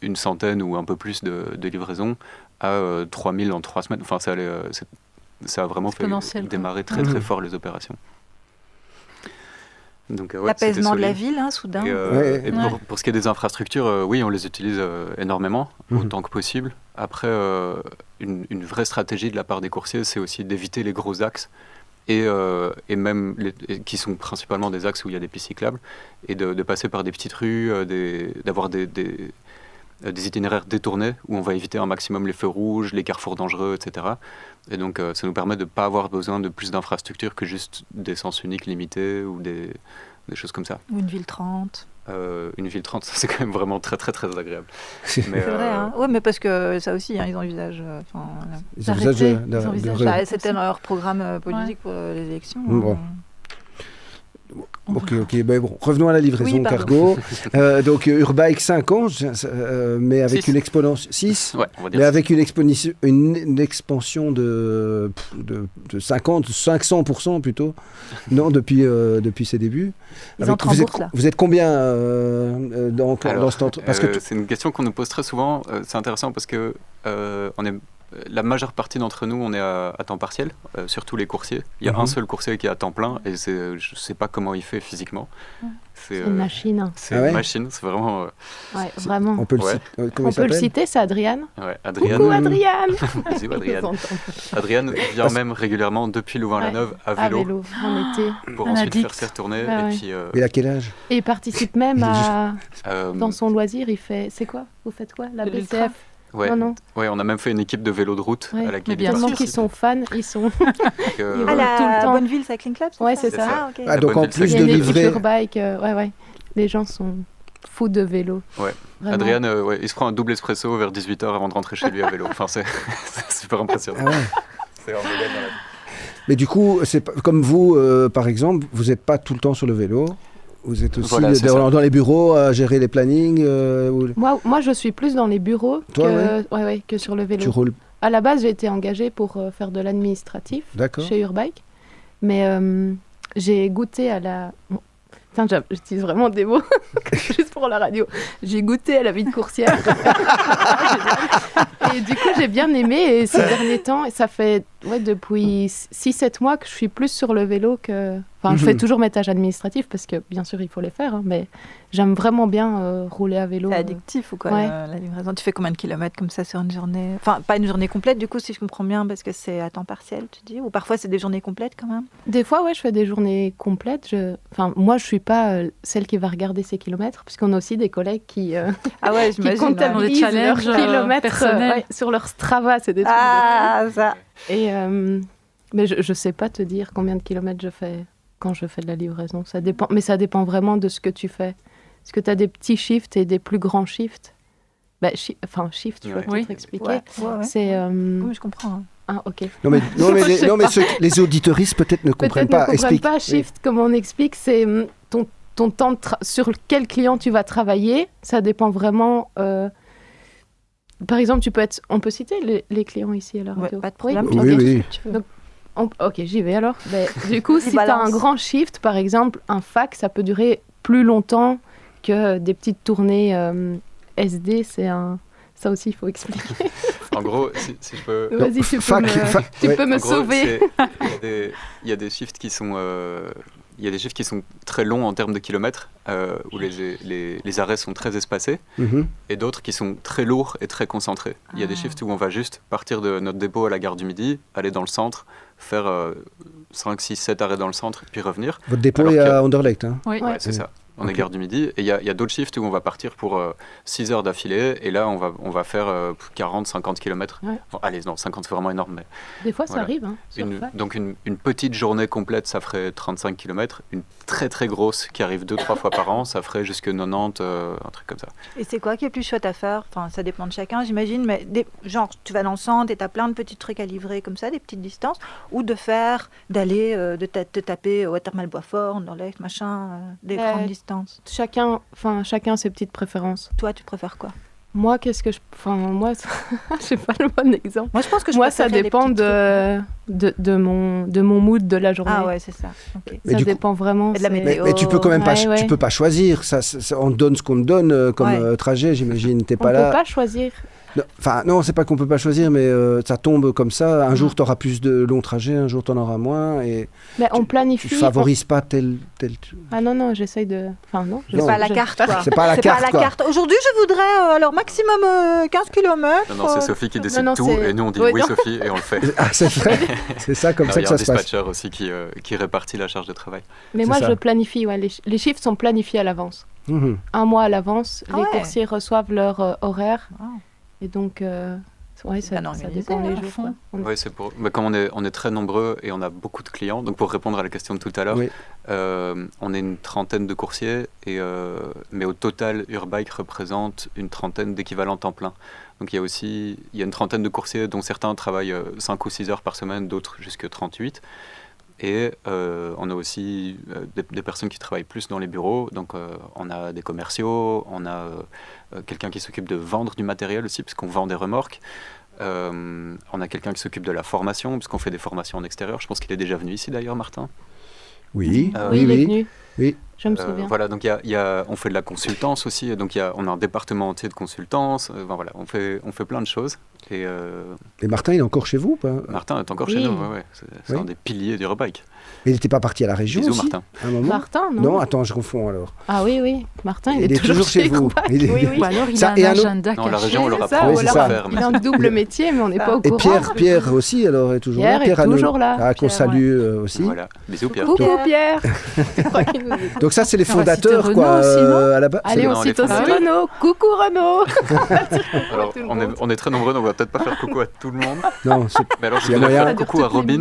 d'une centaine ou un peu plus de livraisons à 3000 en 3 semaines. Enfin, ça a vraiment fait démarrer très très fort les opérations. L'apaisement de la ville, soudain. Et pour ce qui est des infrastructures, oui, on les utilise énormément, autant que possible. Après, une vraie stratégie de la part des coursiers, c'est aussi d'éviter les gros axes, et même qui sont principalement des axes où il y a des pistes cyclables, et de passer par des petites rues, d'avoir des itinéraires détournés, où on va éviter un maximum les feux rouges, les carrefours dangereux, etc. Et donc, ça nous permet de ne pas avoir besoin de plus d'infrastructures que juste des sens uniques limités, ou des choses comme ça. Ou une ville 30. Une ville 30, c'est quand même vraiment très très très agréable. C'est vrai, hein. Oui, mais parce que ça aussi, ils envisagent... Ils envisagent c'était leur programme politique pour les élections. Bon. Ok, ben bon, revenons à la livraison cargo. Donc Urbike 5 ans, mais avec 6. Une exponence 6, ouais, on va dire mais avec une expansion de 500% plutôt. Non, depuis ses débuits. Vous êtes combien dans cette entreprise? C'est une question qu'on nous pose très souvent. C'est intéressant parce que on est la majeure partie d'entre nous, on est à temps partiel, surtout les coursiers. Il y a un seul coursier qui est à temps plein et je ne sais pas comment il fait physiquement. C'est une machine. C'est une machine, c'est vraiment... Ouais, vraiment. On peut le citer, c'est Adriane. Ouais, Adriane. Coucou Adriane. Bisous Adriane. Adriane vient même régulièrement depuis Louvain-la-Neuve à vélo. En été. Pour ensuite faire ses retournées. Et puis, il a quel âge? Et il participe même dans son loisir, il fait... C'est quoi? Vous faites quoi? La BCF? Ouais. Non. Ouais, on a même fait une équipe de vélo de route à laquelle bien sûr qu'ils sont fans, ils sont à la Bonneville Cycling Club. Ouais, c'est ça. Ah, okay. Donc en plus de livrer bike, les gens sont fous de vélo. Ouais. Adriane, il se prend un double espresso vers 18h avant de rentrer chez lui à vélo. Enfin, c'est super impressionnant. Ah ouais. C'est un modèle dans la vie. Mais du coup, c'est comme vous, par exemple, vous n'êtes pas tout le temps sur le vélo. Vous êtes aussi dans les bureaux à gérer les plannings Moi, je suis plus dans les bureaux que sur le vélo. Tu roules... À la base, j'ai été engagée pour faire de l'administratif chez Urbike. Mais j'ai goûté à la... Putain, j'utilise vraiment des mots juste pour la radio. J'ai goûté à la vie de coursière. Et du coup, j'ai bien aimé. Et ces derniers temps, et ça fait depuis 6-7 mois que je suis plus sur le vélo que... Enfin, je fais toujours mes tâches administratives parce que, bien sûr, il faut les faire. Hein, mais j'aime vraiment bien rouler à vélo. C'est addictif ou quoi, la livraison? Tu fais combien de kilomètres comme ça sur une journée? Enfin, pas une journée complète, du coup, si je comprends bien, parce que c'est à temps partiel, tu dis? Ou parfois, c'est des journées complètes quand même? Des fois, je fais des journées complètes. Enfin, moi, je suis pas celle qui va regarder ses kilomètres, puisqu'on a aussi des collègues qui comptabilisent leurs kilomètres sur leur Strava. C'est des trucs de fou. Ça. Et mais je sais pas te dire combien de kilomètres je fais quand je fais de la livraison. Ça dépend, mais ça dépend vraiment de ce que tu fais. Est-ce que tu as des petits shifts et des plus grands shifts? Shift, je peux peut-être expliquer. C'est oui, je comprends. Hein. Ah, ok. Non, mais les auditeuristes peut-être ne comprennent pas. Explique pas shift, comme on explique, c'est ton temps sur quel client tu vas travailler. Ça dépend vraiment... Par exemple, on peut citer les clients ici à la radio. Pas de problème. Oui. Donc, ok, j'y vais alors. Du coup, si tu as un grand shift, par exemple, un fac, ça peut durer plus longtemps que des petites tournées SD. Ça aussi, il faut expliquer. En gros, si je peux... Vas-y, tu peux me sauver. Il y a des shifts qui sont... Il y a des shifts qui sont très longs en termes de kilomètres, où les arrêts sont très espacés, et d'autres qui sont très lourds et très concentrés. Il y a des shifts où on va juste partir de notre dépôt à la gare du Midi, aller dans le centre, faire 5, 6, 7 arrêts dans le centre, puis revenir. Votre dépôt est à Anderlecht, hein? Oui, c'est ça. On est gare du Midi. Et il y a d'autres shifts où on va partir pour 6 heures d'affilée. Et là, on va faire 40, 50 km. Ouais. Enfin, allez, non, 50, c'est vraiment énorme. Mais des fois, ça arrive. Hein, donc, une petite journée complète, ça ferait 35 km. Une très, très grosse qui arrive 2-3 fois par an, ça ferait jusque 90, un truc comme ça. Et c'est quoi qui est plus chouette à faire? Enfin, ça dépend de chacun, j'imagine. Mais genre, tu vas dans le centre et tu as plein de petits trucs à livrer comme ça, des petites distances. Ou de te taper Watermal-Boisfort, Anderlecht, machin, des grandes distances. Chacun ses petites préférences. Toi, tu préfères quoi? Moi, moi, j'ai pas le bon exemple. Moi, je pense que ça dépend de mon mood de la journée. Ah ouais, c'est ça. Okay. Ça dépend vraiment. De la météo. Mais tu peux quand même tu peux pas choisir. On te donne ce qu'on te donne comme trajet, j'imagine. T'es pas là. On peut pas choisir. Non, c'est pas qu'on peut pas choisir, mais ça tombe comme ça. Un jour, tu auras plus de longs trajets, un jour, tu en auras moins. Et on planifie. Tu favorises pas tel. Ah non, j'essaye de. Enfin, non. C'est pas à la carte, quoi. C'est pas à la carte. Aujourd'hui, je voudrais alors maximum 15 km. Non, c'est Sophie qui décide tout, et nous, on dit oui, Sophie, et on le fait. Ah, c'est vrai. C'est ça, comme ça que ça se passe. Il y a un dispatcher aussi qui répartit la charge de travail. Mais moi, je planifie. Les chiffres sont planifiés à l'avance. Un mois à l'avance, les coursiers reçoivent leur horaire. Et donc, ça dépend les jours. Oui, mais comme on est très nombreux et on a beaucoup de clients, donc pour répondre à la question de tout à l'heure, on est une trentaine de coursiers, mais au total, Urbike représente une trentaine d'équivalents temps plein. Donc il y a une trentaine de coursiers dont certains travaillent 5 ou 6 heures par semaine, d'autres jusque 38. Et on a aussi des personnes qui travaillent plus dans les bureaux. Donc on a des commerciaux, on a quelqu'un qui s'occupe de vendre du matériel aussi, parce qu'on vend des remorques. On a quelqu'un qui s'occupe de la formation, parce qu'on fait des formations en extérieur. Je pense qu'il est déjà venu ici d'ailleurs, Martin. Oui, il est venu. Oui. Je me souviens. Voilà, donc on fait de la consultance aussi, donc on a un département entier de consultance, voilà, on fait plein de choses. Et Martin, il est encore chez vous ou pas? Martin est encore chez Oui. nous, ouais. C'est Oui. un des piliers du Eurobike. Mais il n'était pas parti à la région Bisous aussi, Martin. à un moment? Martin, non? Non, attends, je confonds alors. Ah oui. Martin, il, Il est toujours chez vous. Eurobike. Il est- Oui, oui. Ou alors il Ça, a et un un autre- agenda Non, la caché. région, on leur C'est apprend ça, Oui, ou c'est alors ça. il a un double métier, mais on n'est pas au Et courant. Pierre aussi, alors, est toujours Pierre là. est Hannon, toujours là. qu'on Pierre, salue aussi. Voilà, bisous Pierre. Coucou Pierre. Je crois qu'il nous écoute. Donc ça, c'est les On va citer fondateurs, Renaud quoi, aussi, non à la base. Allez, Non, on les cite aussi fondateurs. Renaud. Coucou Renaud. Alors, tout le on monde. est très nombreux, donc on va peut-être pas faire coucou à tout le monde. Non, c'est- Mais alors, je Il y a voudrais moyen. faire coucou à Robin.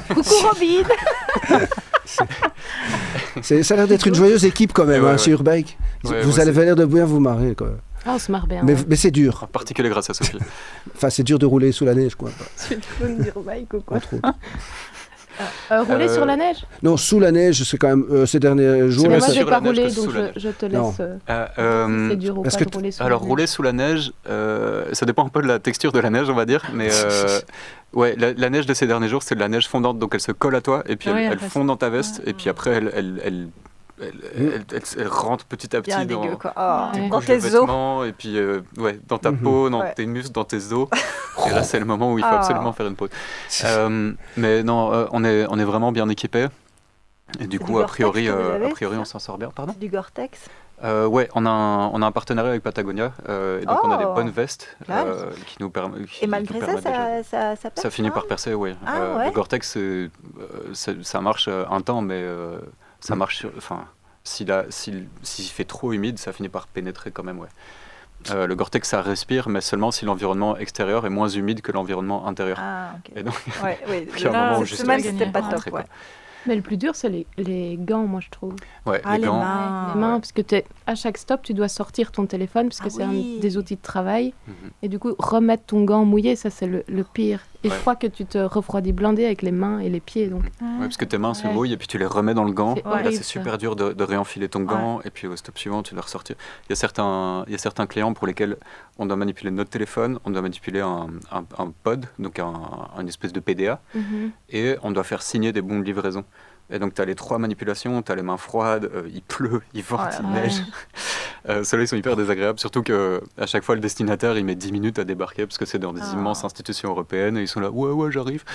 Coucou Robin. ça a l'air d'être une joyeuse équipe quand même, Ouais, hein, ouais. chez Urbike. Ouais, Vous ouais, avez l'air de bien vous marrer, quoi. Ah, on se marre bien. Mais c'est dur. En particulier grâce à Sophie. Enfin, c'est dur de rouler sous la neige, quoi. Tu te fous de dire bike ou quoi? Entre autres. Rouler sur la neige? Non, sous la neige, c'est quand même ces derniers jours. C'est Mais mieux moi, sur j'ai la pas neige roulé, que donc sous la neige. je te Non. laisse. C'est dur ou parce pas que de rouler sur Alors la neige. rouler sous la neige, ça dépend un peu de la texture de la neige, on va dire, mais ouais, la neige de ces derniers jours, c'est de la neige fondante, donc elle se colle à toi et puis Oui, elle après, fond dans ta veste et puis après elle rentre petit à petit Bien dans dégueu, quoi. Oh, Ouais. dans le tes os. vêtement et puis dans ta peau, dans Ouais. tes muscles, dans tes os. Et là, c'est le moment où il faut Ah. absolument faire une pause. Mais non, on est vraiment bien équipés. Et du C'est coup, du a Gore-Tex priori, que vous avez, a priori, c'est on s'en sort bien. Pardon. Du Gore-Tex. Ouais, on a un partenariat avec Patagonia, et donc on a des Oh. bonnes vestes Classe. qui nous permettent. Et malgré ça, ça pète. Ça finit hein par percer, oui. Ah, ouais. Le Gore-Tex, ça marche un temps, mais ça marche. Enfin, s'il fait trop humide, ça finit par pénétrer quand même, ouais. Le Gore-Tex, ça respire, mais seulement si l'environnement extérieur est moins humide que l'environnement intérieur. Ah, ok. Et donc, Ouais, ouais. il y a un moment où Cette juste semaine, ça c'était gagnait. pas rentrer, top, quoi. ouais. Mais le plus dur, c'est les gants, moi, je trouve. Ouais, Ah, les les gants. mains. Les mains, parce que à chaque stop, tu dois sortir ton téléphone, parce que Ah c'est oui. un des outils de travail. Mhm. Et du coup, remettre ton gant mouillé, ça, c'est le pire. Et Ouais. je crois que tu te refroidis blindé avec les mains et les pieds. Donc. Ouais, parce que tes mains se Ouais. mouillent et puis tu les remets dans le gant. C'est Et là, horrible, c'est ça. super dur de réenfiler ton gant et puis au stop suivant, tu dois ressortir. Il y a certains clients pour lesquels on doit manipuler notre téléphone, on doit manipuler un pod, donc une espèce de PDA, et on doit faire signer des bons de livraison. Et donc, tu as les 3 manipulations, tu as les mains froides, il pleut, il vente, Oh là il là. neige. Ceux-là, ils sont hyper désagréables, surtout qu'à chaque fois, le destinataire, il met 10 minutes à débarquer parce que c'est dans des Ah. immenses institutions européennes et ils sont là, ouais, j'arrive.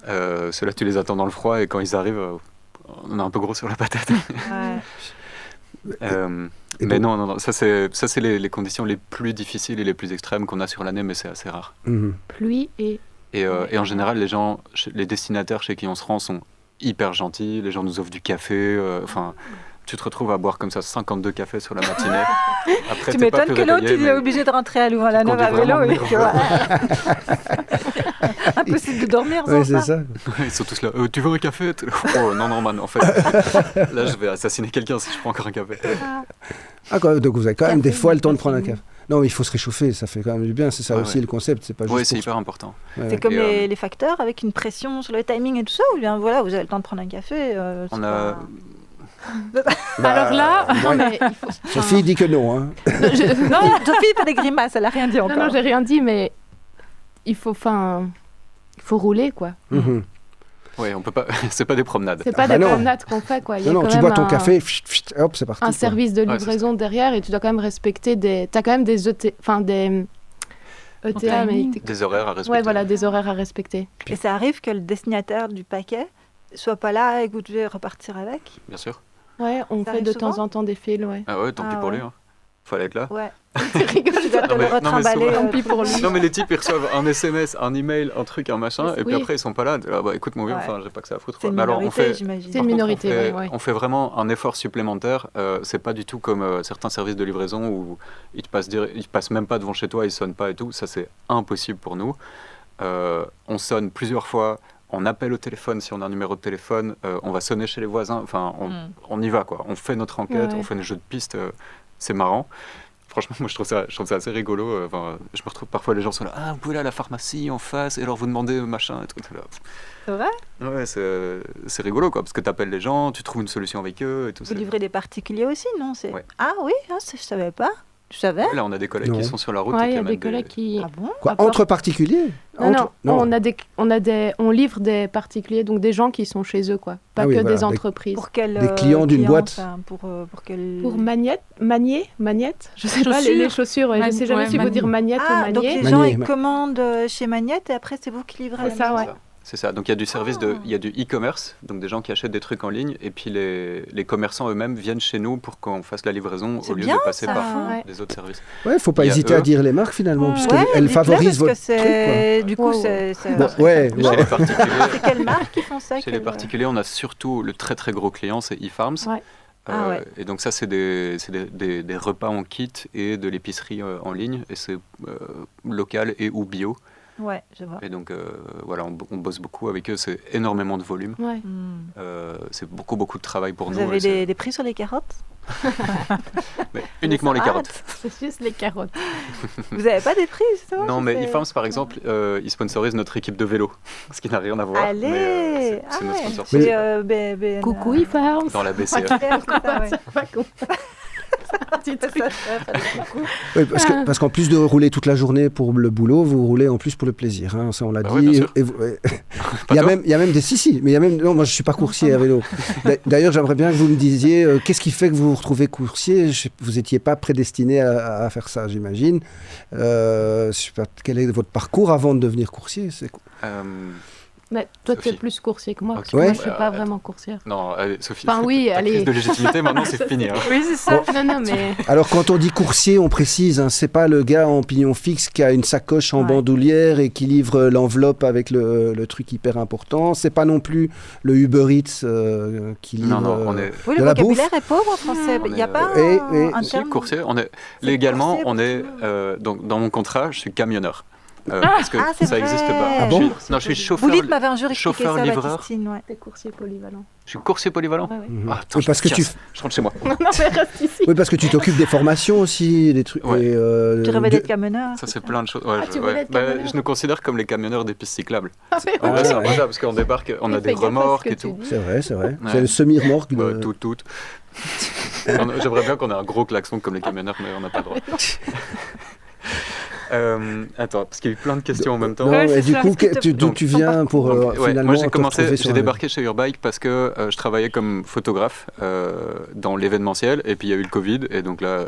Ceux-là, tu les attends dans le froid et quand ils arrivent, on est un peu gros sur la patate. Ouais. Et Mais donc- non, ça c'est les conditions les plus difficiles et les plus extrêmes qu'on a sur l'année, mais c'est assez rare. Mhm. Pluie et... Et en général, les destinataires chez qui on se rend sont hyper gentils, les gens nous offrent du café, enfin... Tu te retrouves à boire comme ça 52 cafés sur la matinée. Après, Tu t'es pas m'étonnes que l'autre, réveillé, il est mais obligé de rentrer à Louvain-la-Neuve conduis à vélo. vraiment Et de que, voilà. Impossible de dormir sans Oui, c'est ça. ça. ils sont tous là. Tu veux un café? Oh non, man, en fait. Là, je vais assassiner quelqu'un si je prends encore un café. Ah, quand même, donc vous avez quand même des Café, fois le temps de café. prendre un café. Non, mais il faut se réchauffer, ça fait quand même du bien. C'est ça Ouais, aussi ouais. le concept. C'est pas juste. Oui, c'est pour- hyper important. Ouais. C'est comme Et, les facteurs avec une pression sur le timing et tout ça, ou bien voilà, vous avez le temps de prendre un café. C'est On a... pas- Bah, Alors là, Non, mais il faut... Sophie dit que non. Hein. Non, Sophie fait des grimaces, elle a rien dit Non, encore. non, j'ai rien dit, mais il faut rouler, quoi. Mhm. Ouais, on peut pas... c'est pas des promenades. C'est pas bah des non. promenades qu'on fait, quoi. Il y a Non, quand tu même bois ton un- café, pfft, pfft, hop, c'est parti. un quoi. service de Ouais, c'est livraison derrière et tu dois quand même respecter des... T'as quand même des enfin des ETA, mais... timing. Des horaires à respecter. Ouais, voilà, des horaires à respecter. Et ça arrive que le destinataire du paquet soit pas là et que vous devez repartir avec. Bien sûr. Ouais, on Ça fait arrive de souvent temps en temps des fils, ouais. Ah ouais, tant pis Ah pour ouais. lui. Hein. Fallait être là. Ouais. C'est rigolo, Tu dois te Non, le mais- non, mais retrimballer. souvent- Tant pis pour lui. Non mais les types ils reçoivent un SMS, un email, un truc, un machin, et puis Oui. après ils sont pas là. Ah, bah écoute mon vieux, Ouais. enfin j'ai pas que ça à foutre. C'est quoi. une Mais alors on minorité, fait, j'imagine. C'est une par contre, minorité, on fait, ouais. on fait vraiment un effort supplémentaire. C'est pas du tout comme certains services de livraison où ils te passent même pas devant chez toi, ils sonnent pas et tout. Ça c'est impossible pour nous. On sonne plusieurs fois. On appelle au téléphone si on a un numéro de téléphone. On va sonner chez les voisins. Enfin on y va quoi. On fait notre enquête, Ouais. on fait des jeux de pistes. C'est marrant. Franchement, moi je trouve ça assez rigolo. Enfin, je me retrouve parfois les gens sont là, ah vous pouvez aller à la pharmacie en face et alors vous demandez machin et tout. Là. C'est vrai? Ouais, c'est rigolo quoi, parce que tu appelles les gens, tu trouves une solution avec eux et tout. Vous livrez des particuliers aussi, non? Ouais. Ah oui, ah, ça, je savais pas. Tu savais? Là, on a des collègues Non. qui sont sur la route Ouais, et il qui y a des amènent collègues qui. Ah bon? Quoi, D'accord. entre particuliers? Non, Entre- on livre des particuliers, donc des gens qui sont chez eux, quoi. Pas Ah oui, que voilà, des entreprises. Pour quel Des clients d'une boîte. ça, pour quel... Pour Magnette, je sais pas, Chaussures. les chaussures, ouais, je sais jamais Ouais, si vous Magnette. dire Magnette Ah, ou donc Magnier. les gens Magnier, ils ouais. commandent chez Magnette et après c'est vous qui livrez à la C'est ça, maison. ouais. C'est ça. Donc il y a du service il y a du e-commerce, donc des gens qui achètent des trucs en ligne, et puis les commerçants eux-mêmes viennent chez nous pour qu'on fasse la livraison C'est au lieu bien, de passer ça. par Ouais. des autres services. Ouais, faut pas Il y a hésiter eux. à dire les marques finalement, Ouais, puisqu'elles dites-les favorisent votre parce que truc. Quoi. c'est... Du coup, Ouais, c'est... Bon, ouais, Chez ouais. les particuliers, C'est quelle marque qui font ça? chez les particuliers, on a surtout le très très gros client, c'est eFarms. Ouais. Ah ouais. Et donc ça, c'est des repas en kit et de l'épicerie en ligne, et c'est local et ou bio. Ouais, je vois. Et donc voilà, on bosse beaucoup avec eux, c'est énormément de volume. Ouais. C'est beaucoup de travail pour Vous nous. avez et c'est- des prix sur les carottes? mais uniquement les carottes. C'est juste les carottes. Vous n'avez pas des prix, justement? Non, je mais sais. eFarms, par exemple, ils sponsorisent notre équipe de vélo, ce qui n'a rien à voir. Allez! Mais, c'est notre ouais. sponsor. C'est, Coucou eFarms. Dans la BCE. c'est ça, ouais. C'est pas con. C'est un petit truc. Oui, parce qu'en plus de rouler toute la journée pour le boulot, vous roulez en plus pour le plaisir. Hein, ça, on l'a Bah dit. ouais, bien sûr. Il y a même des... Si, mais il y a même... Non, moi, je ne suis pas coursier à vélo. D'ailleurs, j'aimerais bien que vous me disiez qu'est-ce qui fait que vous vous retrouvez coursier. Vous n'étiez pas prédestiné à faire ça, j'imagine. Je sais pas, quel est votre parcours avant de devenir coursier? C'est quoi? Mais toi, tu es Sophie. plus coursier que moi, parce que Ok. moi, Ouais. je suis pas vraiment coursière. Non, allez, Sophie, Enfin, oui, ta allez. crise de légitimité, maintenant, c'est fini. Hein. Oui, c'est ça. Non, mais Alors, quand on dit coursier, on précise, hein, c'est pas le gars en pignon fixe qui a une sacoche en Ouais. bandoulière et qui livre l'enveloppe avec le truc hyper important. C'est pas non plus le Uber Eats qui livre. Non, on est... Oui, De le la vocabulaire est pauvre en français. On Il n'y a est, pas un Si, terme... coursier, on est... C'est Légalement, coursier on pour est... tout le donc, dans mon contrat, je suis camionneur. Parce que Ah, c'est ça vrai. n'existe pas. Ah bon Non, je suis chauffeur. Boulit m'avait un jour expliqué ça, chauffeur-livreur. Baptistine. Ouais. t'es coursier polyvalent. Je suis coursier polyvalent. Ouais, ouais. Mhm. Ah, attends, Oui, parce que je rentre chez moi. Non, mais reste ici. Oui, parce que tu t'occupes des formations aussi, des trucs. Ouais. et, Tu rêvais d'être camionneur? Ça, c'est plein de choses. Ouais, tu voulais être camionneur je nous considère comme les camionneurs des pistes cyclables. Ah, mais En vrai, ouais. c'est un peu ça, parce qu'on débarque, on a fais des gaffe à ce remorques que et tu tout. dis. C'est vrai, c'est vrai. Ouais. C'est le semi-remorque. Ouais, de- tout. J'aimerais bien qu'on ait un gros klaxon comme les camionneurs, mais on n'a pas le droit. Attends, parce qu'il y a eu plein de questions en même temps. Non, Ouais, mais c'est du ça. coup, Qu'est-ce que d'où tu viens pour Ouais, finalement moi j'ai te commencé, retrouver sur j'ai un- débarqué chez Urbike parce que je travaillais comme photographe dans l'événementiel, et puis il y a eu le Covid, et donc là,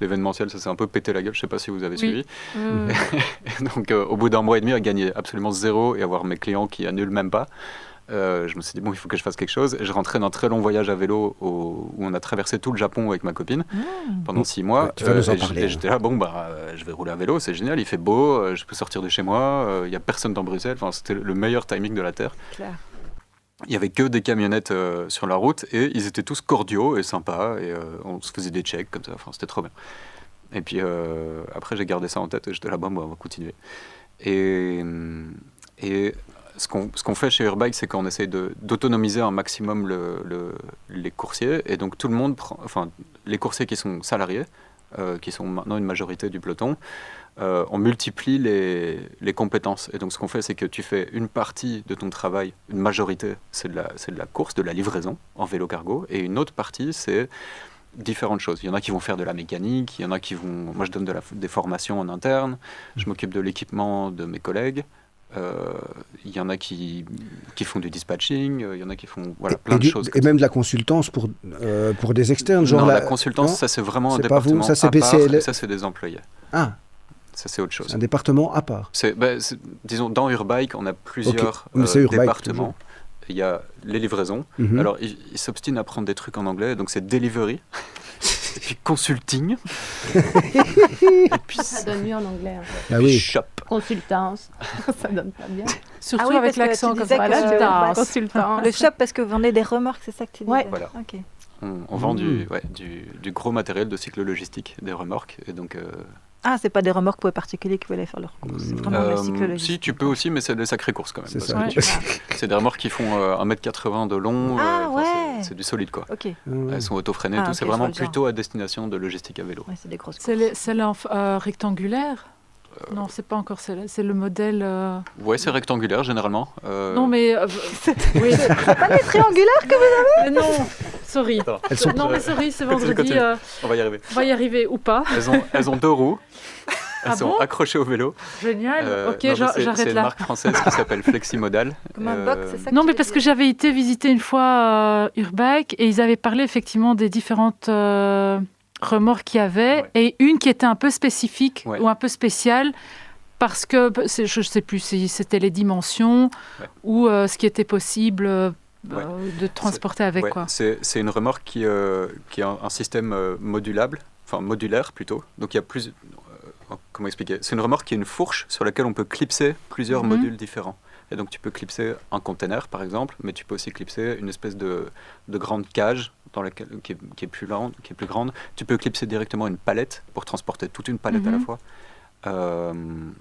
l'événementiel, ça s'est un peu pété la gueule, je sais pas si vous avez suivi. Et donc au bout d'un mois et demi, à gagner absolument zéro et avoir mes clients qui annulent même pas, je me suis dit, bon, il faut que je fasse quelque chose. Et je rentrais d'un très long voyage à vélo où on a traversé tout le Japon avec ma copine pendant 6 mois. Ouais, tu vas nous en et parler, et j'étais là, bon, je vais rouler à vélo, c'est génial, il fait beau, je peux sortir de chez moi, il n'y a personne dans Bruxelles. Enfin, c'était le meilleur timing de la Terre. Claire. Il y avait que des camionnettes sur la route, et ils étaient tous cordiaux et sympas, et on se faisait des checks comme ça, enfin, c'était trop bien. Et puis après, j'ai gardé ça en tête, et j'étais là, bon, on va continuer. Et ce qu'on fait chez Urbike, c'est qu'on essaye d'autonomiser un maximum les coursiers, et donc tout le monde prend, enfin, les coursiers qui sont salariés, qui sont maintenant une majorité du peloton, on multiplie les compétences. Et donc ce qu'on fait, c'est que tu fais une partie de ton travail, une majorité, c'est de la course, de la livraison en vélo cargo, et une autre partie, c'est différentes choses. Il y en a qui vont faire de la mécanique, il y en a qui vont... Moi, je donne des formations en interne, je m'occupe de l'équipement de mes collègues, il y en a qui font du dispatching, il y en a qui font plein de choses. Et même de la consultance pour des externes, genre non, la consultance, non, ça c'est vraiment un c'est pas vous, département ça, c'est à part, BCL. et ça c'est des employés. Ah, Ça c'est autre chose. un département à part. Disons, dans Urbike, on a plusieurs Ok. Mais c'est Urbike, départements. toujours. Il y a les livraisons. Mhm. Alors, ils s'obstinent à prendre des trucs en anglais, donc c'est delivery, et puis consulting, et puis, Ça donne mieux en anglais. En fait. Ah puis oui. shop. Consultance, ça donne pas bien. Surtout Ah oui, avec parce que l'accent tu comme disais ça. que- Là, tu bah, Consultant. Le shop, parce que vous vendez des remorques, c'est ça que tu disais? Ouais. Voilà. Ok. On vend du gros matériel de cycle logistique, des remorques, et donc... Ah, c'est pas des remorques pour les particuliers qui veulent aller faire leurs courses. C'est vraiment la cyclologie. si, tu peux aussi, mais c'est des sacrées courses quand même. C'est parce ça. que c'est des remorques qui font 1m80 de long. Ah, ouais. C'est du solide, quoi. Ok. Elles sont auto-freinées et Ah, tout. ok, C'est je vois vraiment le genre. plutôt à destination de logistique à vélo. Ouais, c'est des grosses C'est courses. celle rectangulaire? Non, c'est pas encore celle-là. C'est le modèle. Ouais, c'est rectangulaire généralement. Non, mais. Oui. Pas les triangulaires que vous avez? Mais non, Sorry. Attends, Elles sont- Non, mais sorry, c'est Continue, vendredi. continue. On va y arriver. On va y arriver ou pas. Elles ont 2 roues. Elles Ah sont bon accrochées au vélo. Génial. Ok, Non, mais c'est j'arrête une là. marque française qui s'appelle Fleximodal. Comme un box, c'est ça que Non, tu mais veux parce que dire. j'avais été visiter une fois Urbike et ils avaient parlé effectivement des différentes remorques qu'il y avait Ouais. et une qui était un peu spécifique Ouais. ou un peu spéciale parce que je ne sais plus si c'était les dimensions Ouais. ou ce qui était possible Ouais. de transporter avec. Ouais, Quoi. c'est une remorque qui a un système modulaire plutôt. Donc il y a plus. Comment expliquer? C'est une remorque qui a une fourche sur laquelle on peut clipser plusieurs Mhm. modules différents. Et donc tu peux clipser un container par exemple, mais tu peux aussi clipser une espèce de grande cage qui est plus grande. Tu peux clipser directement une palette pour transporter toute une palette à la Mhm. fois.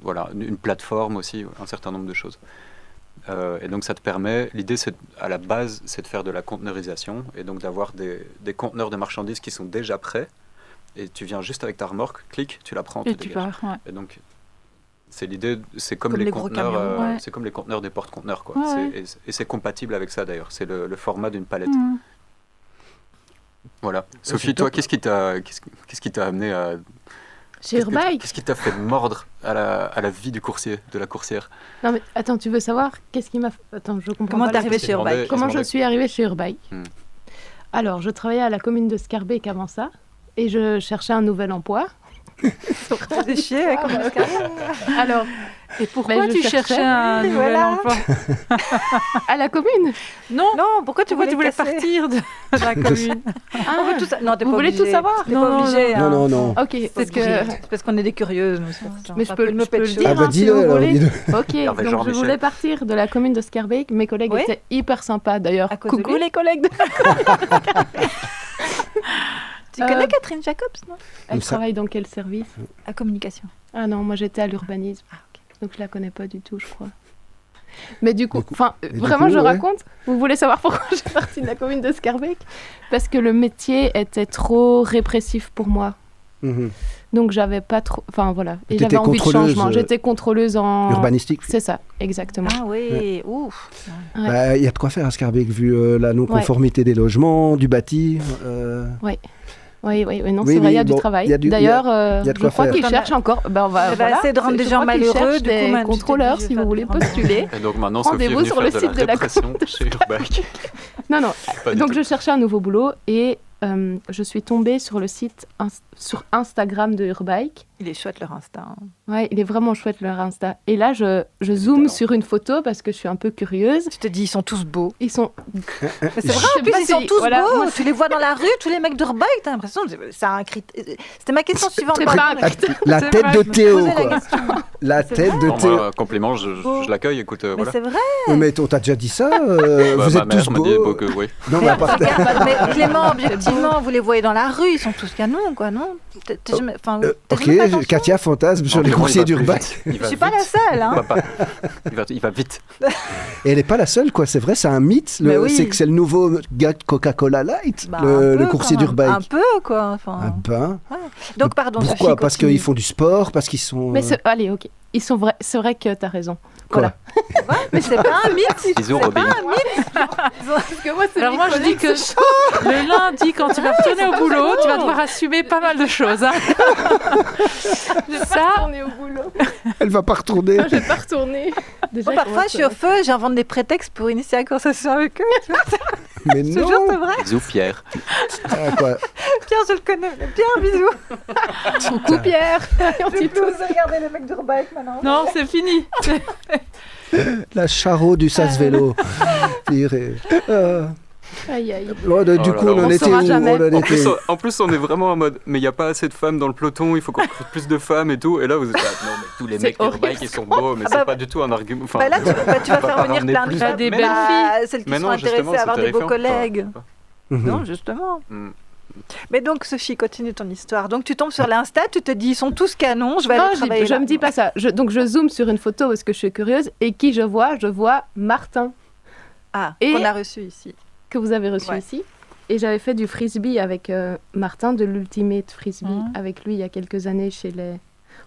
Voilà, une plateforme aussi, un certain nombre de choses. Et donc ça te permet, l'idée à la base c'est de faire de la conteneurisation et donc d'avoir des conteneurs de marchandises qui sont déjà prêts et tu viens juste avec ta remorque, clic, tu la prends, Et tu tu dégages. pars. Ouais. Et donc c'est l'idée, c'est comme Comme les les gros conteneurs, camions. Ouais. c'est comme les conteneurs des porte-conteneurs quoi. Ouais, Et c'est compatible avec ça d'ailleurs, c'est le format d'une palette. Mhm. Voilà. c'est Sophie, top. toi, qu'est-ce qui t'a amené à Chez Urbike. Qu'est-ce qui t'a fait mordre à la vie du coursier, de la coursière? Non, mais attends, tu veux savoir qu'est-ce qui m'a. Attends, je comprends Comment pas t'es la arrivé question. chez Urbike Comment je demandait- suis arrivée chez Urbike Hmm. Alors, je travaillais à la commune de Scarbeck avant ça et je cherchais un nouvel emploi. Ça fait chier avec comme Alors, Et pourquoi je tu cherchais- cherchais un Oui, nouvel voilà. emploi? à la commune. Non, Non, pourquoi tu pourquoi tu voulais casser partir de la commune? On veut tout ça. Non, t'es Vous pas voulez obligé. tout savoir T'es Non, pas non, obligé. Non, hein. non, non. Ok, parce que. C'est parce qu'on est des curieuses. Nous, Mais je peux me le pécho. dire. Ah bah hein, si dis-le vous alors, voulez. dis-le. Ok, Hervé donc je Jean-Michel. voulais partir de la commune de Scarbeck. Mes collègues Oui. étaient hyper sympas d'ailleurs. À cause de Coucou lui les collègues de... Tu connais Catherine Jacobs, non? Elle Ça- travaille dans quel service? À communication. Ah non, moi j'étais à l'urbanisme. Donc je la connais pas du tout, je crois. Mais du coup, du vraiment coup, je ouais. raconte. Vous voulez savoir pourquoi je suis partie de la commune de Scarbeck? Parce que le métier était trop répressif pour moi. Mhm. Donc j'avais pas trop... Enfin voilà. Et T'étais j'avais envie de contrôleuse, changement. J'étais contrôleuse en... Urbanistique. C'est ça, exactement. Ah oui, ouf. Ouais. Bah, il y a de quoi faire à Scarbeck, vu la non-conformité des logements, du bâti. Oui, non, Oui, c'est vrai, oui, il y a du bon, travail. il y a du- D'ailleurs, il y a de je quoi crois faire. qu'ils cherchent encore... Ben, on va, Eh ben, essayer de rendre je des gens crois qu'ils malheureux, cherchent du coup, des maintenant, tu te contrôleurs, dis, je si vais vous faire voulez du rendez-vous. postuler. Et donc maintenant, Sophie est Rendez-vous venue sur faire le de site de la la répression chez Urbike. Non, Pas du donc tout. je cherchais un nouveau boulot et je suis tombée sur le site, sur Instagram de Urbike. Il est chouette leur instinct. Ouais, il est vraiment chouette leur Insta. Et là, je zoome talent. sur une photo parce que je suis un peu curieuse. Tu te dis, ils sont tous beaux. Ils sont... Mais c'est Je vrai, sais en plus, pas ils sont si- tous voilà, beaux. moi, Tu les vois dans la rue, tous les mecs d'Urbike, t'as l'impression. C'est un C'était ma question suivante. C'est pardon. pas un critère. La C'est tête vrai, de je me Théo, posais la quoi. question. La tête de Non, Théo. moi, compliment, je l'accueille, écoute, Mais voilà. c'est vrai. Oui, mais on t'a déjà dit ça Bah, vous ma êtes mère tous m'a dit beaux. que oui. Non, mais à part- Mais Clément, objectivement, vous les voyez dans la rue, ils sont tous canons, quoi, non? T'as jamais- enfin, t'as jamais fait Ok, attention. Katia fantasme sur les Vraiment, coursiers il va plus d'Urbike. vite. Il Je va suis pas vite. la seule, hein. Il va vite. Et elle n'est pas la seule, quoi. C'est vrai, c'est un mythe. Mais oui. C'est que c'est le nouveau gars de Coca-Cola Light, Bah, le un peu, coursier quand même. d'Urbike. Un peu, quoi. Enfin, Ah ben. Donc, pardon, Pourquoi Sophie, Parce continue. qu'ils font du sport, parce qu'ils sont. Mais allez, ok. Ils sont vrais. C'est vrai que t'as raison. Quoi Voilà. Mais c'est pas un mythe. Ils ont C'est obéi. pas un mythe. Parce que moi, c'est Alors moi, je dis que le lundi, quand tu vas retourner au boulot, tu vas devoir assumer pas mal de choses. Hein. Ça, retourner au boulot. Elle va pas retourner. Je vais pas retourner. Déjà, Bon, parfois, je suis au feu, j'invente des prétextes pour initier la conversation avec eux. Mais Je te non. jure, c'est vrai. Bisous, Pierre. Ah, quoi. Pierre, je le connais. Pierre, bisous. Coucou Pierre. Je vais plus oser regarder les mecs d'Urbike maintenant. non, c'est fini. La charreau du sas vélo. Tiré. Aïe, aïe. Oh, du Oh là coup, là, on en on était saura où jamais. On en était où En plus, on est vraiment en mode, mais il n'y a pas assez de femmes dans le peloton, il faut qu'on recrute plus de femmes et tout. Et là, vous êtes là, non, mais tous les C'est mecs horrible. d'Urbike, ils sont beaux, mais Ah c'est bah, pas du tout un argument. Enfin, Bah là, tu vas on va faire pas venir ramener plein de plus femmes. des Mais belles non. filles. Celles qui Mais sont non, intéressées justement, à avoir c'est des beaux terrifiant. collègues. Mhm. Non, justement. Hmm. Mais donc, Sophie, continue ton histoire. Donc, tu tombes sur l'Insta, tu te dis, ils sont tous canons, je vais Non, aller travailler je là. me dis pas ça. Donc je zoome sur une photo parce que je suis curieuse. Et qui je vois? Je vois Martin, Ah, Et- qu'on a reçu ici. que vous avez reçu Ouais. ici. Et j'avais fait du frisbee avec Martin, de l'Ultimate Frisbee, Mhm. avec lui il y a quelques années chez les...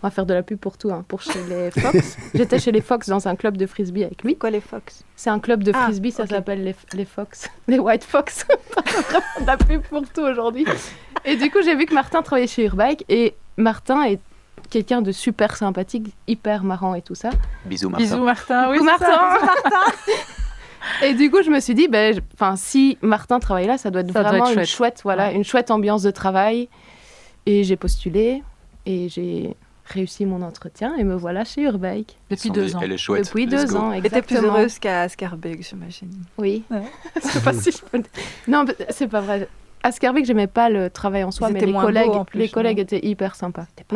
On va faire de la pub pour tout, hein, pour chez les Fox. J'étais chez les Fox dans un club de frisbee avec lui. Quoi, les Fox? C'est un club de Ah, frisbee, ça ok. s'appelle les Fox. Les White Fox. Vraiment de la pub pour tout aujourd'hui. Et du coup, j'ai vu que Martin travaillait chez Urbike. Et Martin est quelqu'un de super sympathique, hyper marrant et tout ça. Bisous, Martin. Bisous Martin. Oui, Coucou, c'est ça. Martin. Et du coup, je me suis dit, si Martin travaille là, ça doit être Ça doit vraiment être une chouette. chouette, une chouette ambiance de travail. Et j'ai postulé et j'ai réussi mon entretien et me voilà chez Urbike. Depuis 2 ans. Elle est chouette. Depuis let's 2 go. ans, Et t'es plus exactement. heureuse qu'à Ascarbeck, j'imagine. Oui. Ouais. Je sais pas si je peux... Non, c'est pas vrai. À Scarbeck, j'aimais pas le travail en soi, Ils mais étaient les moins collègues, beaux, en plus, les collègues non étaient hyper sympas. pas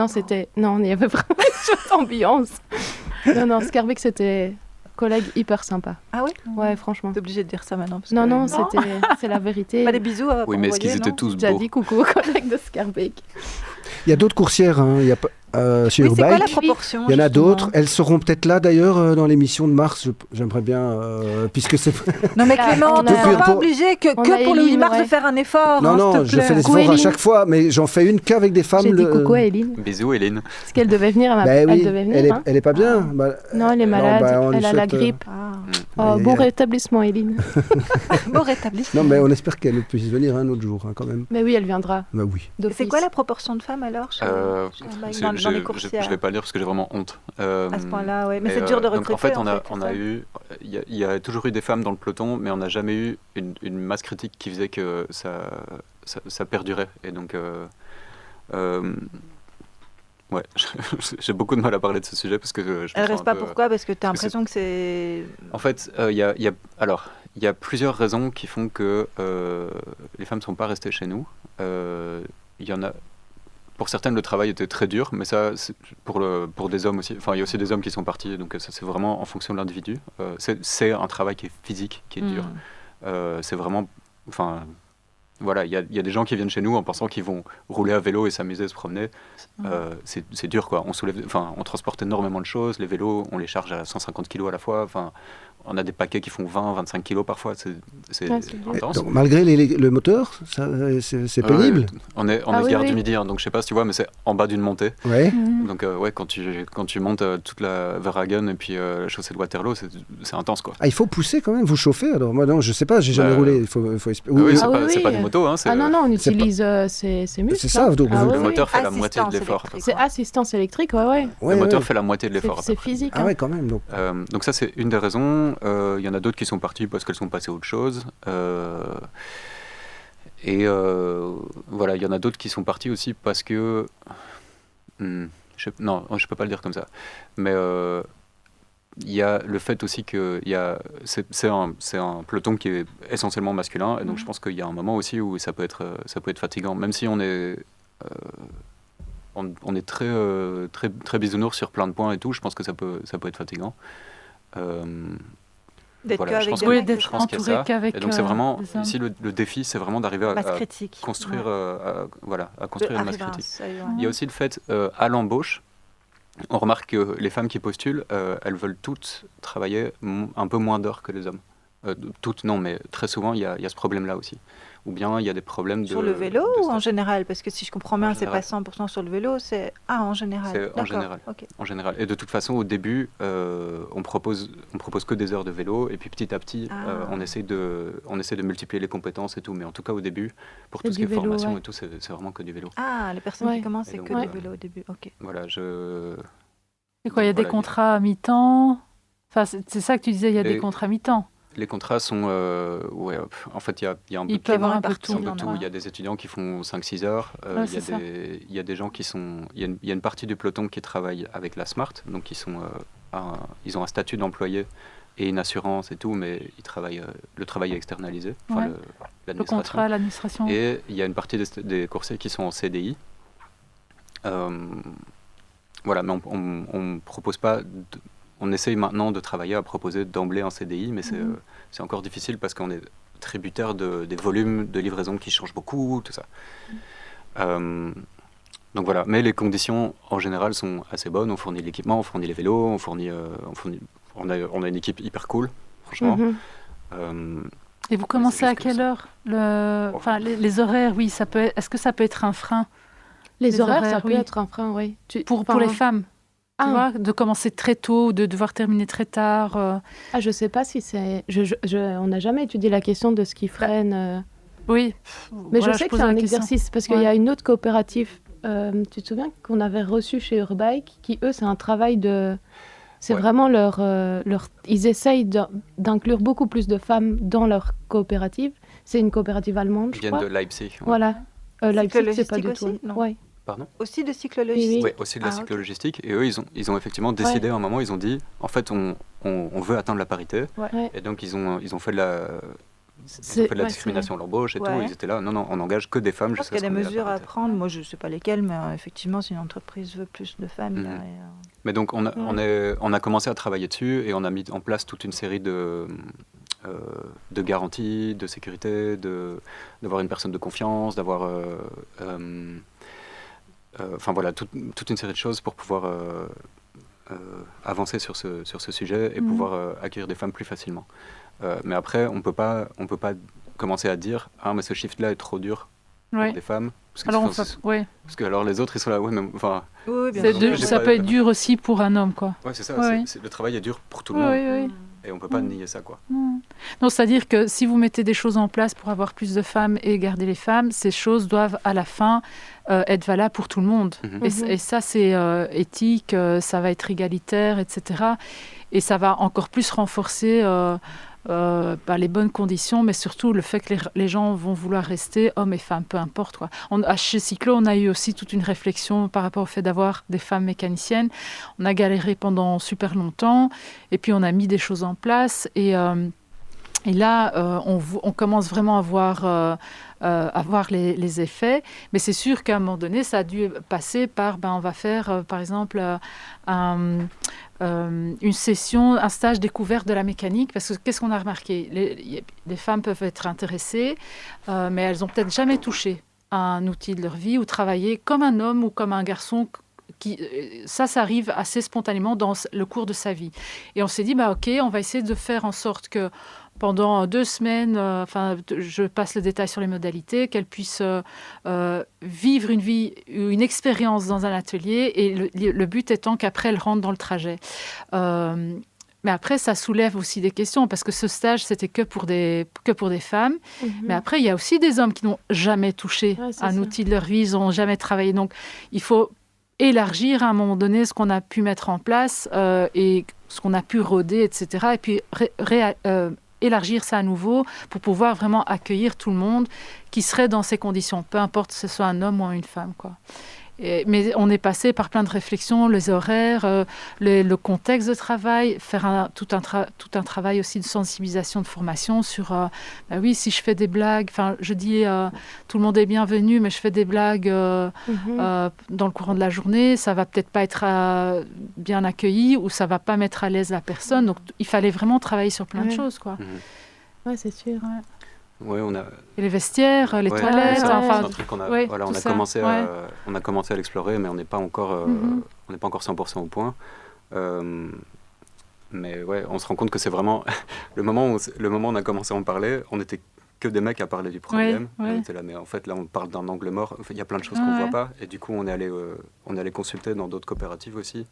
Non, il y avait vraiment une chouette ambiance. Non, Scarbeck, c'était collègues hyper sympas. Ah ouais? Ouais, franchement. T'es obligée de dire ça maintenant. Parce Non, que... c'est la vérité. Pas des bisous à Oui, mais est-ce qu'ils envoyer, étaient non? tous J'ai déjà beaux? dit coucou aux collègues de Scarbeck. Il y a d'autres coursières, hein. Il y a pas, chez Oui, c'est quoi la Urbike. proportion? Il y en a justement d'autres. Elles seront peut-être là d'ailleurs dans l'émission de mars. J'aimerais bien, puisque c'est. Non mais Là, Clément, on tu a- n'es pas obligé que on a pour le 8 Éline, mars de ouais. faire un effort. Non, hein, non, s'il te je plaît. fais des Coucou, efforts à Éline. chaque fois, mais j'en fais une qu'avec des femmes. J'ai dit coucou à Eline. Bisous, Hélène. Parce qu'elle devait venir. Ben oui, Elle devait venir. elle est, hein. elle est pas bien. Bah, Non, elle est non, malade. bah, on lui Elle a la souhaite, grippe. Ah. Oh, mais, bon rétablissement, Eline. Bon rétablissement. Non, mais on espère qu'elle puisse venir un autre jour, hein, quand même. Mais oui, elle viendra. Bah oui. d'office. C'est quoi la proportion de femmes alors chez Urbike, dans les Je coursières? vais pas le dire parce que j'ai vraiment honte. À ce point-là, ouais. Mais Et, c'est dur de donc, recruter. en fait, on a c'est ça eu, il y a toujours eu des femmes dans le peloton, mais on n'a jamais eu une masse critique qui faisait que ça perdurait. Et donc, ouais, j'ai beaucoup de mal à parler de ce sujet parce que je me Elle sens reste un pas peu- pourquoi? Parce que tu as parce que l'impression que c'est... En fait, il y a plusieurs raisons qui font que les femmes ne sont pas restées chez nous. Il y en a. Pour certaines, le travail était très dur, mais ça, c'est pour des hommes aussi. Enfin, il y a aussi des hommes qui sont partis, donc ça, c'est vraiment en fonction de l'individu. C'est un travail qui est physique, qui est dur. C'est vraiment. Enfin, voilà, il y a des gens qui viennent chez nous en pensant qu'ils vont rouler à vélo et s'amuser, se promener. C'est dur, quoi. On transporte énormément de choses. Les vélos, on les charge à 150 kg à la fois. Enfin, on a des paquets qui font 20, 25 kg parfois. C'est Ouais, c'est dur. intense. Donc, malgré le moteur, c'est pénible. On est Ah oui, gare oui. du Midi, hein, donc je sais pas si tu vois, mais c'est en bas d'une montée. Ouais. Donc ouais, quand tu montes toute la Verhagen et puis la chaussée de Waterloo, c'est intense, quoi. Ah, il faut pousser quand même, vous chauffez alors. Moi, non, je sais pas, j'ai jamais Bah, roulé. Il faut Ah oui, c'est Ah pas, oui, c'est pas oui. des motos, hein, c'est Ah non, on c'est pas- utilise ses muscles. C'est ça, hein. donc Ah vous- oui, le oui. moteur fait la moitié de Assistance l'effort. électrique. C'est assistance électrique, ouais. Le moteur ouais. fait la moitié de l'effort. à peu C'est près. physique. Ah hein. ouais, quand même. Donc. Donc ça, c'est une des raisons. Il y en a d'autres qui sont partis parce qu'elles sont passées à autre chose. Voilà, il y en a d'autres qui sont partis aussi parce que... non, je peux pas le dire comme ça. Mais il y a le fait aussi que c'est un peloton qui est essentiellement masculin. Et donc je pense qu'il y a un moment aussi où ça peut être fatigant. Même si on est... on est très bisounours sur plein de points et tout, je pense que ça peut être fatigant. D'être Voilà, qu'avec je pense des Oui, mecs, d'être je pense qu'il y a entouré ça. qu'avec Et donc c'est vraiment, des hommes. ici le défi, c'est vraiment d'arriver à masse critique. construire, Ouais. à construire une masse Arriver à un critique. seuil, ouais. Il y a aussi le fait, à l'embauche, on remarque que les femmes qui postulent, elles veulent toutes travailler un peu moins d'heures que les hommes. Toutes non, mais très souvent, il y a ce problème-là aussi. Ou bien il y a des problèmes Sur le vélo de ou en stage. général? Parce que si je comprends bien, En c'est pas général. 100% sur le vélo, c'est... Ah, en général. C'est en D'accord, général. ok. En général. Et de toute façon, au début, on propose que des heures de vélo, et puis petit à petit, Ah. on essaie de multiplier les compétences et tout. Mais en tout cas, au début, pour C'est tout ce qui est du vélo, formation ouais. et tout, c'est vraiment que du vélo. Ah, les personnes Ouais. qui commencent, Et c'est donc, que ouais. du vélo au début. Ok. Voilà, Et quoi, il y a des Voilà, contrats à mi-temps? Enfin, c'est ça que tu disais, il y a des Et- contrats à mi-temps. les contrats sont... ouais, en fait, il y a un peu Ils de peuvent tout. avoir un peu répartis, tout. Il y a un peu il y tout. en a. Il y a des étudiants qui font 5-6 heures. Ouais, c'est ça. Il y a des gens qui sont... Il y a une partie du peloton qui travaille avec la Smart. Donc, ils ont un statut d'employé et une assurance et tout, mais le travail est externalisé. Enfin, Ouais. Le l'administration. contrat, l'administration. Et il y a une partie des coursiers qui sont en CDI. Voilà, mais on propose pas... On essaye maintenant de travailler à proposer d'emblée un CDI, mais c'est encore difficile parce qu'on est tributaire des volumes de livraison qui changent beaucoup, tout ça. Donc voilà, mais les conditions en général sont assez bonnes. On fournit l'équipement, on fournit les vélos, on a une équipe hyper cool, franchement. Mhm. Et vous commencez c'est à juste quelle heure? Enfin, les horaires, oui, ça peut. Est-ce que ça peut être un frein? Les horaires, ça peut oui. être un frein, oui. Pour les femmes, tu vois, de commencer très tôt, de devoir terminer très tard. Ah, je sais pas si c'est... on n'a jamais étudié la question de ce qui freine... Oui. Mais Voilà, je sais que pose c'est la un question. exercice, parce qu'il y a une autre coopérative, tu te souviens, qu'on avait reçue chez Urbike, qui, eux, c'est un travail de... C'est vraiment leur... Ils essayent d'inclure beaucoup plus de femmes dans leur coopérative. C'est une coopérative allemande, Ils je crois. viennent de Leipzig. Ouais. Voilà. Leipzig, c'est logistique pas du aussi, tout... non Ouais. Pardon? Aussi de cycle logistique. Oui. Oui, aussi de la Ah, ok. cyclo-logistique. Et eux, ils ont effectivement décidé à un moment, ils ont dit, en fait, on veut atteindre la parité. Ouais. Et donc, ils ont fait de la... C'est- fait de la ouais, discrimination à l'embauche et tout. Ouais. Ils étaient là, non, on engage que des femmes Je pense jusqu'à qu'il y a ce des qu'on ait la mesures à parité. prendre. Moi, je ne sais pas lesquelles, mais effectivement, si une entreprise veut plus de femmes, Mhm. derrière. Mais donc, on a commencé à travailler dessus et on a mis en place toute une série de garanties, de sécurité, d'avoir une personne de confiance, d'avoir... Enfin voilà, toute une série de choses pour pouvoir avancer sur ce sujet et pouvoir accueillir des femmes plus facilement. Mais après, on peut pas commencer à dire « Ah, mais ce shift-là est trop dur pour Ouais. des femmes. » Parce que, Alors, parce que alors les autres, ils sont là, ouais, mais enfin... Oui, bien c'est sûr. dur, j'ai ça pas- peut être dur aussi pour un homme, quoi. Ouais, c'est ça, Ouais. le travail est dur pour tout le Oui, monde. oui. Et on peut pas nier ça, quoi. Non, c'est-à-dire que si vous mettez des choses en place pour avoir plus de femmes et garder les femmes, ces choses doivent à la fin être valables pour tout le monde. Mhm. Et ça, c'est éthique, ça va être égalitaire, etc. Et ça va encore plus renforcer les bonnes conditions, mais surtout le fait que les gens vont vouloir rester, hommes et femmes, peu importe, quoi. Chez Cyclo, on a eu aussi toute une réflexion par rapport au fait d'avoir des femmes mécaniciennes. On a galéré pendant super longtemps, et puis on a mis des choses en place, et là, on commence vraiment à voir les effets. Mais c'est sûr qu'à un moment donné, ça a dû passer par, on va faire, par exemple, une session, un stage découverte de la mécanique. Parce que qu'est-ce qu'on a remarqué? Les femmes peuvent être intéressées, mais elles n'ont peut-être jamais touché à un outil de leur vie ou travaillé comme un homme ou comme un garçon. Ça arrive assez spontanément dans le cours de sa vie. Et on s'est dit, OK, on va essayer de faire en sorte que pendant 2 semaines, je passe le détail sur les modalités, qu'elle puisse vivre une expérience dans un atelier, et le but étant qu'après, elle rentre dans le trajet. Mais après, ça soulève aussi des questions, parce que ce stage, c'était que pour des femmes. Mais après, il y a aussi des hommes qui n'ont jamais touché un outil de leur vie, ils n'ont jamais travaillé. Donc, il faut élargir à un moment donné ce qu'on a pu mettre en place et ce qu'on a pu roder, etc. Et puis élargir ça à nouveau pour pouvoir vraiment accueillir tout le monde qui serait dans ces conditions, peu importe que ce soit un homme ou une femme, quoi. Mais on est passé par plein de réflexions, les horaires, le contexte de travail, faire tout un travail aussi de sensibilisation, de formation sur, oui, si je fais des blagues, je dis tout le monde est bienvenu, mais je fais des blagues dans le courant de la journée, ça va peut-être pas être bien accueilli ou ça va pas mettre à l'aise la personne. Donc il fallait vraiment travailler sur plein de choses, quoi. Ouais, c'est sûr. Ouais, Et les vestiaires, les toilettes, c'est un truc qu'on a, ouais, on a ça, commencé à l'explorer, mais on n'est pas encore 100% au point. Mais ouais, on se rend compte que c'est vraiment le moment où on a commencé à en parler, on était que des mecs à parler du problème. On était là, mais en fait là on parle d'un angle mort. Il y a plein de choses qu'on voit pas, et du coup on est allé consulter dans d'autres coopératives aussi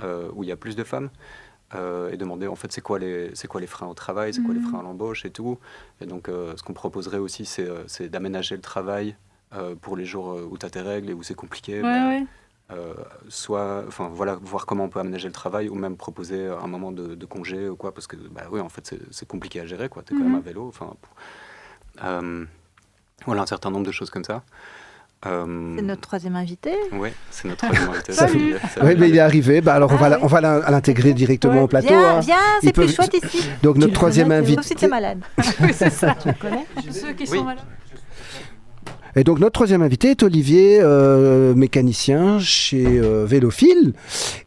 où il y a plus de femmes. Et demander en fait c'est quoi les freins au travail, c'est quoi les freins à l'embauche et tout. Et donc ce qu'on proposerait aussi c'est d'aménager le travail pour les jours où tu as tes règles et où c'est compliqué. Voir comment on peut aménager le travail, ou même proposer un moment de congé ou quoi, parce que oui, en fait c'est compliqué à gérer, quoi. T'es quand même à vélo, voilà, un certain nombre de choses comme ça. C'est notre troisième invité. Oui, c'est notre troisième invité. Salut. Oui, mais il est arrivé. Alors on va l'intégrer directement au plateau. Viens, c'est plus chouette ici. Donc notre troisième invité. Sauf si tu es malade. Oui, c'est ça. Tu connais ceux qui sont malades. Et donc notre troisième invité est Olivier, mécanicien chez Vélophile,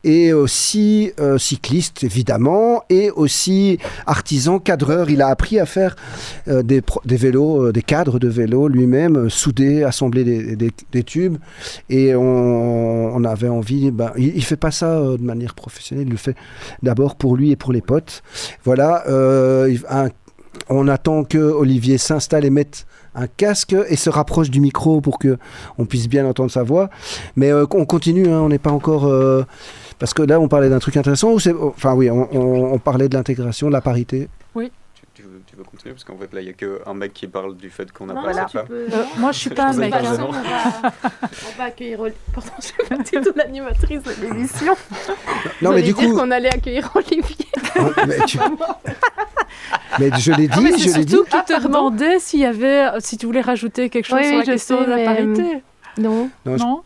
et aussi cycliste évidemment, et aussi artisan, cadreur. Il a appris à faire des vélos, des cadres de vélos lui-même, souder, assembler des tubes, et on avait envie. Il fait pas ça de manière professionnelle, il le fait d'abord pour lui et pour les potes. Voilà, On attend que Olivier s'installe et mette un casque et se rapproche du micro pour que on puisse bien entendre sa voix. Mais on continue, hein, on n'est pas encore... parce que là, on parlait d'un truc intéressant. Enfin oui, on parlait de l'intégration, de la parité. Tu veux continuer? Parce qu'en fait, là, il n'y a qu'un mec qui parle du fait qu'on n'a Non, pas non, de femme. Moi, je suis pas un Je mec. pense hein. que On va accueillir Pourtant, je suis pas du tout l'animatrice de l'émission. Non, mais du dire coup... qu'on allait accueillir Olivier. mais je l'ai Ah, mais dit, c'est je l'ai dit. surtout qu'il te demandait si tu voulais rajouter quelque chose Oui, sur oui, la je question sais, de la mais, parité. Non. Non.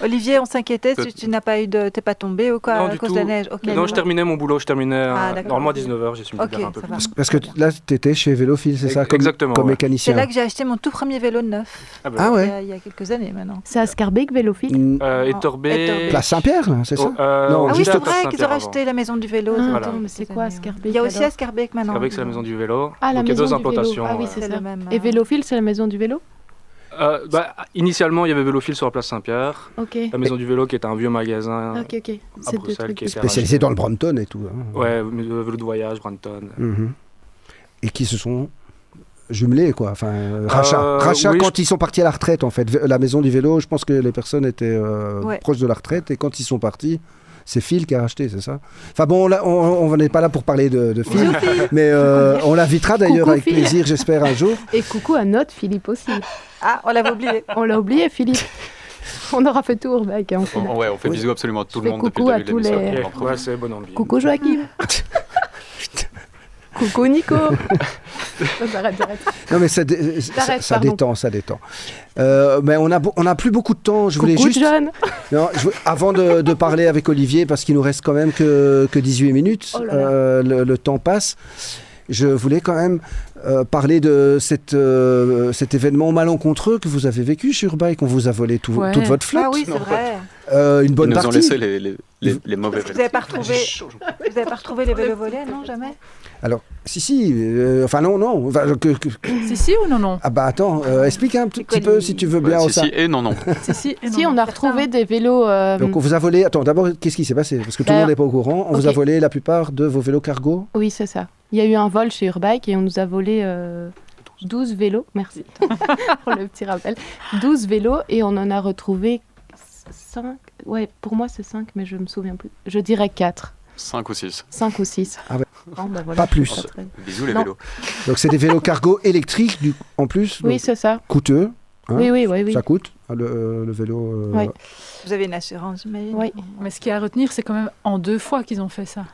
Olivier, on s'inquiétait si tu n'as pas eu de... T'es pas tombé ou quoi Non, à du cause tout. de la neige? Ok. Non, je terminais mon boulot, Ah, d'accord. normalement à 19h, j'ai su me Ok, libérer un peu ça plus. va. Parce que là, tu étais chez Vélophile, c'est ça, comme, Exactement, comme ouais. C'est mécanicien. là que j'ai acheté mon tout premier vélo neuf. Ah, bah, Ah ouais. Il y a quelques années maintenant. C'est à Scarbeck, Vélophile. Ettorbé. Place Saint-Pierre, là, c'est ça? Non, Ah oui, juste c'est à vrai qu'ils ont racheté la maison du vélo. Ah, Voilà. attends, mais c'est quoi Scarbeck? Il y a aussi alors à Scarbeck maintenant. Scarbeck, c'est la maison du vélo. Ah, la Donc il y a maison deux du vélo. implantations. Ah oui, ouais. c'est C'est ça. le même. Et Vélophile, c'est la maison du vélo? Initialement, il y avait Vélophile sur la place Saint-Pierre. Ok. La maison du vélo qui était un vieux magasin. Ok. C'est deux Bruxelles, trucs. qui était Spécialisé dans le Brompton et tout. Hein. Ouais, vélo de voyage, Branton. Mhm. Et qui se sont jumelés, quoi. Enfin, rachat oui, quand ils sont partis à la retraite, en fait. La maison du vélo, je pense que les personnes étaient Ouais. proches de la retraite. Et quand ils sont partis, c'est Phil qui a racheté, c'est ça? Enfin bon, là, on n'est pas là pour parler de Phil, mais on l'invitera d'ailleurs Coucou, avec Phil. plaisir, j'espère, un jour. Et coucou à notre Philippe aussi. Ah, on l'avait oublié. On l'a oublié, Philippe. On aura fait tout Urbeck. Hein, Ouais, on fait Oui. bisous absolument à tout Je le fais monde depuis coucou le à début de tous l'émission. les- On en profite. Ouais, c'est bon ambiance. Coucou Joachim. Coucou Nico. J'arrête. Non, mais ça pardon. détend. Mais on a plus beaucoup de temps. Je voulais Coucou juste... John. Non, avant de parler avec Olivier, parce qu'il nous reste quand même que 18 minutes, Oh là le temps passe. Je voulais quand même parler de cet événement malencontreux que vous avez vécu sur Urbike. On vous a volé Ouais. toute votre flotte. Ah oui, c'est vrai. Une Ils bonne nous ont partie. laissé les mauvais Vous n'avez pas retrouvé les vélos volés, non? Jamais? Alors, si. Enfin, non. Enfin, Si ou non? Ah bah attends, explique un petit quoi, peu si tu veux bien. Ouais, au si, sein. si, et non. Si, et Si, non. on a retrouvé des vélos. Donc on vous a volé... Attends, d'abord, qu'est-ce qui s'est passé? Parce que tout le Bah, monde n'est pas au courant. On vous a ok. volé la plupart de vos vélos cargo. Oui, c'est ça. Il y a eu un vol chez Urbike et on nous a volé 12 vélos. Merci pour le petit rappel. 12 vélos et on en a retrouvé 5. Ouais, pour moi c'est 5, mais je me souviens plus. Je dirais 4. 5 ou 6. 5 ou 6. Ah ouais. Bon, bah voilà, Pas plus. c'est très- Bisous les Non. vélos. Donc c'est des vélos cargo électriques en plus. Oui, donc c'est ça. coûteux. Hein, Oui. Ça coûte le vélo. Ouais. Vous avez une assurance, j'imagine? Oui. Mais ce qui est à retenir, c'est quand même en 2 fois qu'ils ont fait ça.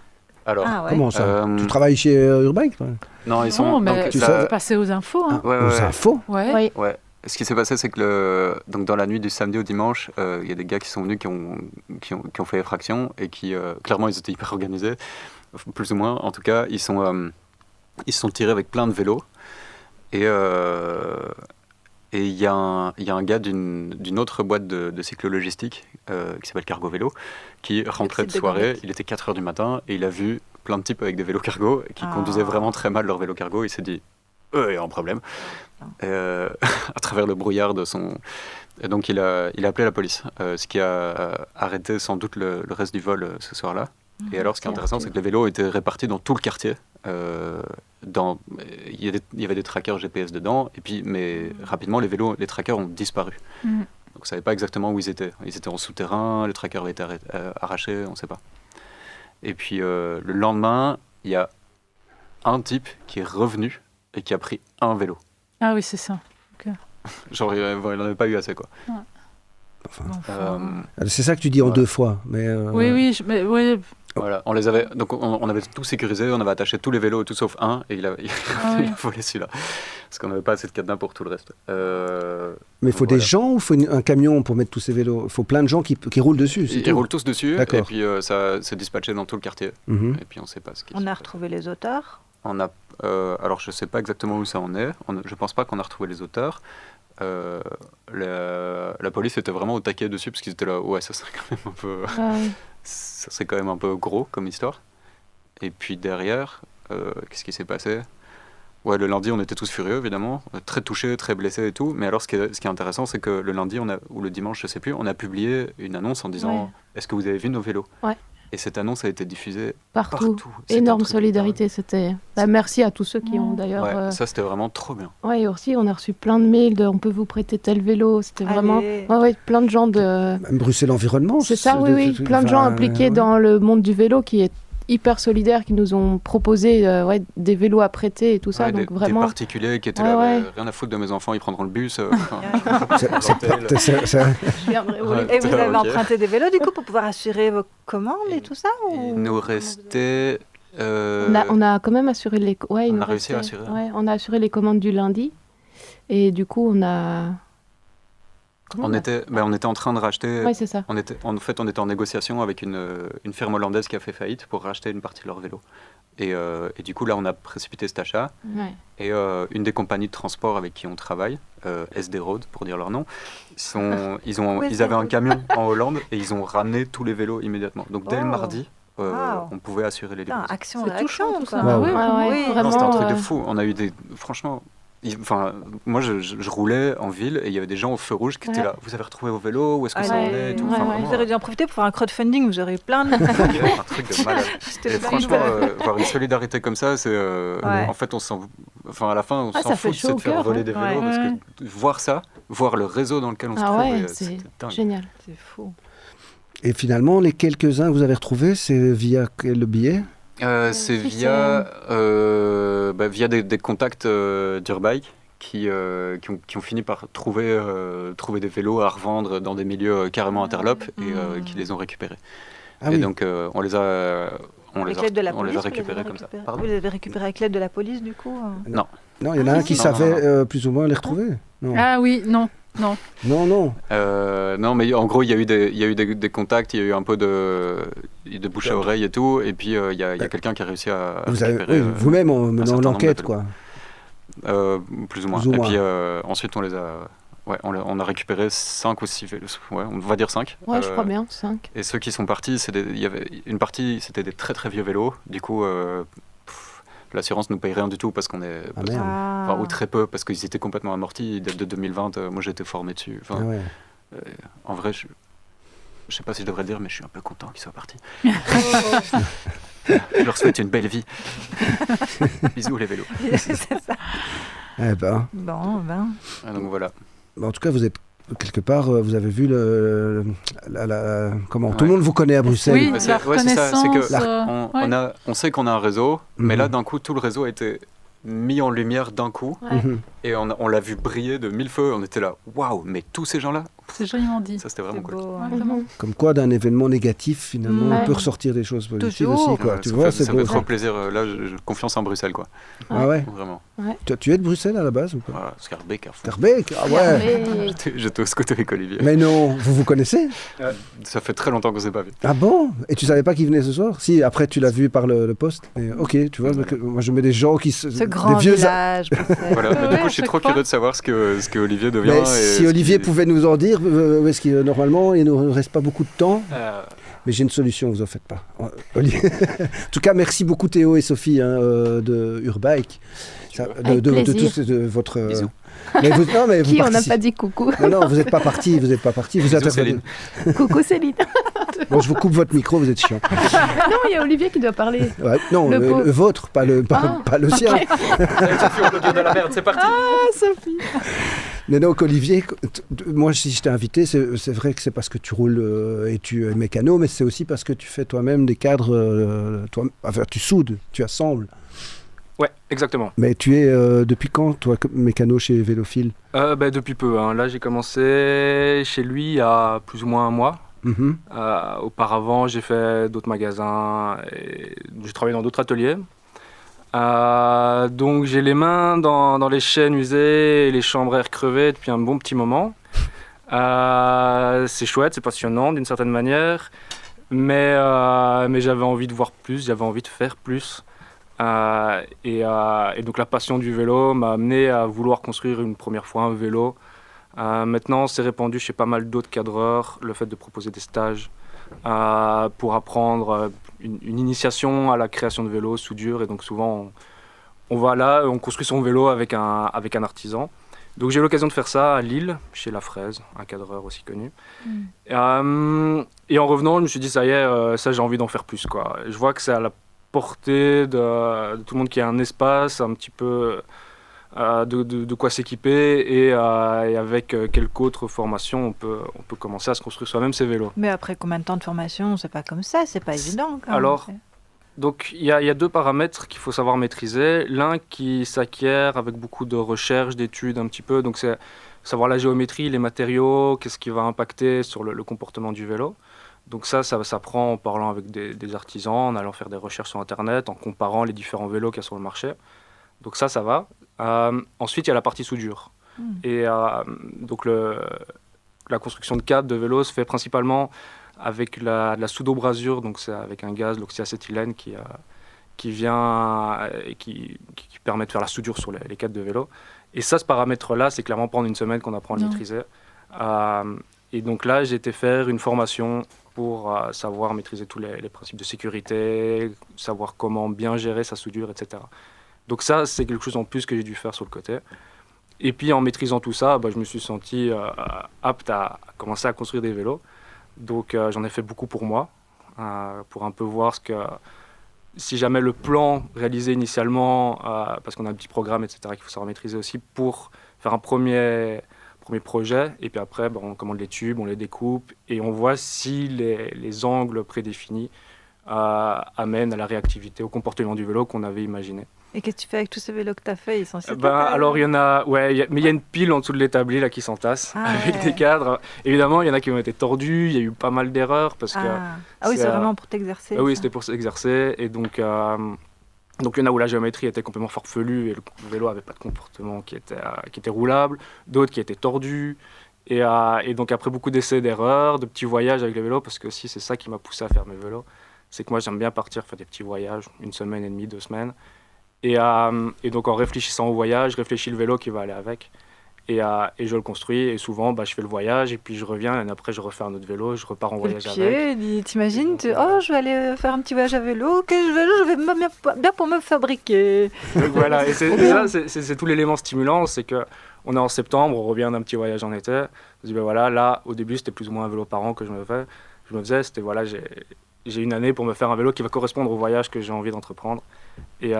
Alors, Ah ouais. Comment ça? Euh, Tu travailles chez Urbike, toi? non, ils sont. Non, mais donc, tu la- sais- passer aux infos. Hein. Ouais, Aux ouais. infos. Ouais. Oui. Ouais. Ce qui s'est passé, c'est que donc dans la nuit du samedi au dimanche, il y a des gars qui sont venus qui ont fait effraction et qui, clairement, ils étaient hyper organisés, plus ou moins. En tout cas, ils se sont tirés avec plein de vélos. Et il y a un gars d'une autre boîte de cyclo-logistique qui s'appelle Cargo Vélo qui rentrait de site de soirée. Gambette. Il était 4h du matin et il a vu plein de types avec des vélos cargo qui Ah. conduisaient vraiment très mal leur vélo cargo. Il s'est dit, il y a un problème. À travers le brouillard de son... Et donc il a appelé la police, ce qui a arrêté sans doute le reste du vol ce soir-là. Et alors ce qui est intéressant, c'est que les vélos étaient répartis dans tout le quartier. Il y avait des trackers GPS dedans, et puis, mais rapidement les trackers ont disparu. Mhm. Donc on ne savait pas exactement où ils étaient. Ils étaient en souterrain, les trackers avaient été arrachés, on ne sait pas. Et puis le lendemain, il y a un type qui est revenu et qui a pris un vélo. Ah oui, c'est ça. Genre, il n'en avait pas eu assez, quoi. Enfin, c'est ça que tu dis en Ouais. 2 fois. Mais, Oui, mais oui. Voilà, on les avait, donc on avait tout sécurisé, on avait attaché tous les vélos, tout sauf un, et il a oui. volé celui-là. Parce qu'on n'avait pas assez de cadenas pour tout le reste. Mais il faut Voilà. des gens ou il faut un camion pour mettre tous ces vélos? Il faut plein de gens qui roulent dessus. c'est Ils tout. roulent tous dessus, D'accord. et puis ça s'est dispatché dans tout le quartier. Mhm. Et puis on ne sait pas ce qui On se a passe. retrouvé les auteurs. Alors je ne sais pas exactement où ça en est, je ne pense pas qu'on a retrouvé les auteurs. La police était vraiment au taquet dessus, parce qu'ils étaient là, ouais, ça serait quand même un peu... Ah oui. Ça serait quand même un peu gros comme histoire. Et puis derrière, qu'est-ce qui s'est passé? Ouais, le lundi, on était tous furieux, évidemment, très touchés, très blessés et tout. Mais alors, ce qui est intéressant, c'est que le lundi, ou le dimanche, je sais plus, on a publié une annonce en disant Ouais. Est-ce que vous avez vu nos vélos? Ouais. Et cette annonce a été diffusée Partout. partout. C'était un Énorme truc de solidarité, c'était. Merci à tous ceux qui ont dingue. d'ailleurs. Ouais, ça c'était vraiment trop bien. Ouais, et aussi on a reçu plein de mails de on peut vous prêter tel vélo. C'était vraiment. Allez. Ouais, plein de gens de. Même Bruxelles Environnement. C'est ça, oui. Plein de gens impliqués dans le monde du vélo qui est hyper solidaire, qui nous ont proposé des vélos à prêter et tout ça. Ouais, donc des vraiment. particuliers qui étaient Ouais, là, ouais. rien à foutre de mes enfants, ils prendront le bus. Je viendrai rouler. Et vous avez Ok. emprunté des vélos du coup pour pouvoir assurer vos commandes et tout ça ou... Il nous restait. On a quand même assuré les. Ouais, il on nous a réussi à restait- assurer. Ouais, on a assuré les commandes du lundi. Et du coup, on a. Comment On était en train de racheter. Ouais, c'est ça. On était en négociation avec une firme hollandaise qui a fait faillite pour racheter une partie de leur vélo. Et du coup, là, on a précipité cet achat. Ouais. Et une des compagnies de transport avec qui on travaille, SD Road pour dire leur nom, ils avaient un camion en Hollande et ils ont ramené tous les vélos immédiatement. Donc dès le Oh. mardi, Wow. on pouvait assurer les Putain, livraisons. action, C'est touchant, action, tout quoi. ça. Ouais, Ouais, Ouais, oui. vraiment. Non, c'était un truc de euh, fou. On a eu des... Franchement... Enfin, moi, je roulais en ville et il y avait des gens au feu rouge qui étaient Ouais. là. Vous avez retrouvé vos vélos? Où est-ce que ça en Ouais, est et tout. ouais, Enfin, ouais. vraiment, Vous auriez dû en profiter pour faire un crowdfunding, vous aurez eu plein de... un truc de malade. C'était Et pas franchement, mal. voir une solidarité comme ça, c'est... Ouais. En fait, à la fin, on Ah, s'en ça fait fout de se chaud au faire cœur, voler hein. des vélos Ouais. parce que voir ça, voir le réseau dans lequel on se Ah trouve, ouais, c'était c'est dingue. génial. C'est fou. Et finalement, les quelques-uns que vous avez retrouvés, c'est via quel biais? C'est si, via des contacts d'Urbike qui ont fini par trouver des vélos à revendre dans des milieux carrément interlopes et qui les ont récupérés. Ah et oui. donc on les a Avec l'aide de la on police, les a vous les avez récupérés comme ça. récupérés. Pardon Vous les avez récupérés avec l'aide de la police, du coup Non, il y en a un qui non, savait non. plus ou moins les retrouver. Non, Ah oui, non. non. Non, mais en gros, il y a eu des contacts, il y a eu un peu de bouche à oreille et tout, et puis il y a quelqu'un qui a réussi à Vous avez, récupérer vous-même en menant certain nombre l'enquête, de quoi. plus ou moins. Plus ou Et moins. puis ensuite, on les a... Ouais, on a récupéré 5 ou 6 vélos, ouais, on va dire 5. Ouais, je crois bien, 5. Et ceux qui sont partis, il y avait une partie, c'était des très très vieux vélos. Du coup, l'assurance ne nous paye rien du tout parce qu'on est... Ah merde. Enfin, ou très peu, parce qu'ils étaient complètement amortis. Ils datent de 2020, moi j'ai été formé dessus. Ah Enfin, ouais. en vrai, je sais pas si je devrais le dire, mais je suis un peu content qu'ils soient partis. Je leur souhaite une belle vie. Bisous les vélos. C'est ça. Eh ben, Bon, Ah, donc voilà. en tout cas, vous êtes quelque part, vous avez vu comment tout le Ouais. monde vous connaît à Bruxelles. Oui, Ouais, la c'est ça, c'est que reconnaissance. on sait qu'on a un réseau, mais Mhm. là d'un coup tout le réseau a été mis en lumière d'un coup Ouais. Mhm. et on l'a vu briller de mille feux. On était là, waouh, mais tous ces gens-là, C'est joliment dit. ça c'était c'est vraiment cool. beau. Ouais, hein. vraiment. Comme quoi, d'un événement négatif, finalement, Ouais. on peut ressortir des choses positives Toujours. aussi, quoi. Ouais, Tu ça vois, fait, c'est ça beau. fait trop plaisir. Là, confiance en Bruxelles, quoi. Ah ouais. Vraiment. Tu es de Bruxelles à la base ou pas? Voilà, Scarbeck à fond. Scarbeck. Ah ouais. Mais J'étais au scout avec Olivier. Mais non, vous connaissez? Ça fait très longtemps qu'on s'est pas vu. Ah bon? Et tu savais pas qu'il venait ce soir? Si, après tu l'as vu par le poste. Mais ok, tu vois, moi je mets des gens qui Ce des grand vieux. village. Bruxelles. Voilà, mais Ouais, du coup, à je suis chaque trop fois. curieux de savoir ce que Olivier devient. Mais et si ce Olivier qu'il- pouvait nous en dire, où est-ce qu'il normalement il nous reste pas beaucoup de temps. Euh, Mais j'ai une solution, vous en faites pas. Olivier. En tout cas, merci beaucoup Théo et Sophie de Urbike. Avec plaisir. De votre. Bisous. Mais non, mais vous qui on n'a participez- pas dit coucou? Non, vous n'êtes pas parti, vous n'êtes pas parti. Vous Bisous, intervenez. Céline. Coucou Céline. Bon, je vous coupe votre micro, vous êtes chiant. Non, il y a Olivier qui doit parler. Ouais, non, Le pauvre. le vôtre, pas le sien. Allez, Sophie, on devient de la merde, c'est parti. Ah, Sophie. Mais donc Olivier, moi si je t'ai invité, c'est vrai que c'est parce que tu roules et tu es mécano, mais c'est aussi parce que tu fais toi-même des cadres, enfin tu soudes, tu assembles. Ouais, exactement. Mais tu es depuis quand toi mécano chez Vélophile? Depuis peu. Hein. Là, j'ai commencé chez lui il y a plus ou moins un mois. Mhm. Auparavant, j'ai fait d'autres magasins et j'ai travaillé dans d'autres ateliers. Donc j'ai les mains dans les chaînes usées et les chambres à air crevées depuis un bon petit moment. C'est chouette, c'est passionnant d'une certaine manière, mais j'avais envie de voir plus, j'avais envie de faire plus. Et donc la passion du vélo m'a amené à vouloir construire une première fois un vélo. Maintenant, c'est répandu chez pas mal d'autres cadreurs, le fait de proposer des stages pour apprendre une initiation à la création de vélos, soudure. Et donc souvent, on va là, on construit son vélo avec un artisan. Donc j'ai eu l'occasion de faire ça à Lille, chez La Fraise, un cadreur aussi connu. Et en revenant, je me suis dit, ça y est, ça j'ai envie d'en faire plus, quoi. Je vois que c'est à la portée de tout le monde qui a un espace, un petit peu de quoi s'équiper, et avec quelques autres formations, on peut commencer à se construire soi-même ses vélos. Mais après combien de temps de formation? C'est pas comme ça, c'est pas évident. Quand Alors, même. donc il y a deux paramètres qu'il faut savoir maîtriser. L'un qui s'acquiert avec beaucoup de recherche, d'études un petit peu, donc c'est savoir la géométrie, les matériaux, qu'est-ce qui va impacter sur le comportement du vélo. Donc ça s'apprend en parlant avec des artisans, en allant faire des recherches sur Internet, en comparant les différents vélos qu'il y a sur le marché. Donc ça va. Ensuite, il y a la partie soudure. Et donc la construction de cadres de vélos se fait principalement avec de la pseudo-brasure, donc c'est avec un gaz, l'oxyacétylène, qui vient et qui permet de faire la soudure sur les cadres de vélo. Et ça, ce paramètre-là, c'est clairement pas en une semaine qu'on apprend à le maîtriser. Et donc là, j'ai été faire une formation pour savoir maîtriser tous les principes de sécurité, savoir comment bien gérer sa soudure, etc. Donc ça, c'est quelque chose en plus que j'ai dû faire sur le côté. Et puis en maîtrisant tout ça, je me suis senti apte à commencer à construire des vélos. Donc j'en ai fait beaucoup pour moi, pour un peu voir si jamais le plan réalisé initialement, parce qu'on a un petit programme, etc., qu'il faut savoir maîtriser aussi, pour faire un premier projet. Et puis après, on commande les tubes, on les découpe, et on voit si les angles prédéfinis amènent à la réactivité, au comportement du vélo qu'on avait imaginé. Et qu'est-ce que tu fais avec tous ces vélos que tu as fait? Ils sont super. Alors, il y en a, mais il y a une pile en dessous de l'établi là, qui s'entasse avec des cadres. Évidemment, il y en a qui ont été tordus, il y a eu pas mal d'erreurs. Parce que oui, c'est vraiment pour t'exercer. Oui, c'était pour s'exercer. Et donc, il y en a où la géométrie était complètement farfelue et le vélo n'avait pas de comportement qui était roulable. D'autres qui étaient tordus. Et donc, après beaucoup d'essais, d'erreurs, de petits voyages avec les vélos, parce que aussi, c'est ça qui m'a poussé à faire mes vélos. C'est que moi, j'aime bien partir faire des petits voyages, 1 semaine et demie, 2 semaines. Et donc en réfléchissant au voyage, je réfléchis le vélo qui va aller avec. Et je le construis. Et souvent, je fais le voyage et puis je reviens. Et après, je refais un autre vélo. Je repars en voyage avec. T'imagines, je vais aller faire un petit voyage à vélo. Quel vélo je vais bien pour me fabriquer. Donc voilà, et c'est tout l'élément stimulant. C'est qu'on est en septembre, on revient d'un petit voyage en été. On se dit, voilà, là, au début, c'était plus ou moins un vélo par an que je me faisais. C'était, voilà, j'ai une année pour me faire un vélo qui va correspondre au voyage que j'ai envie d'entreprendre. Et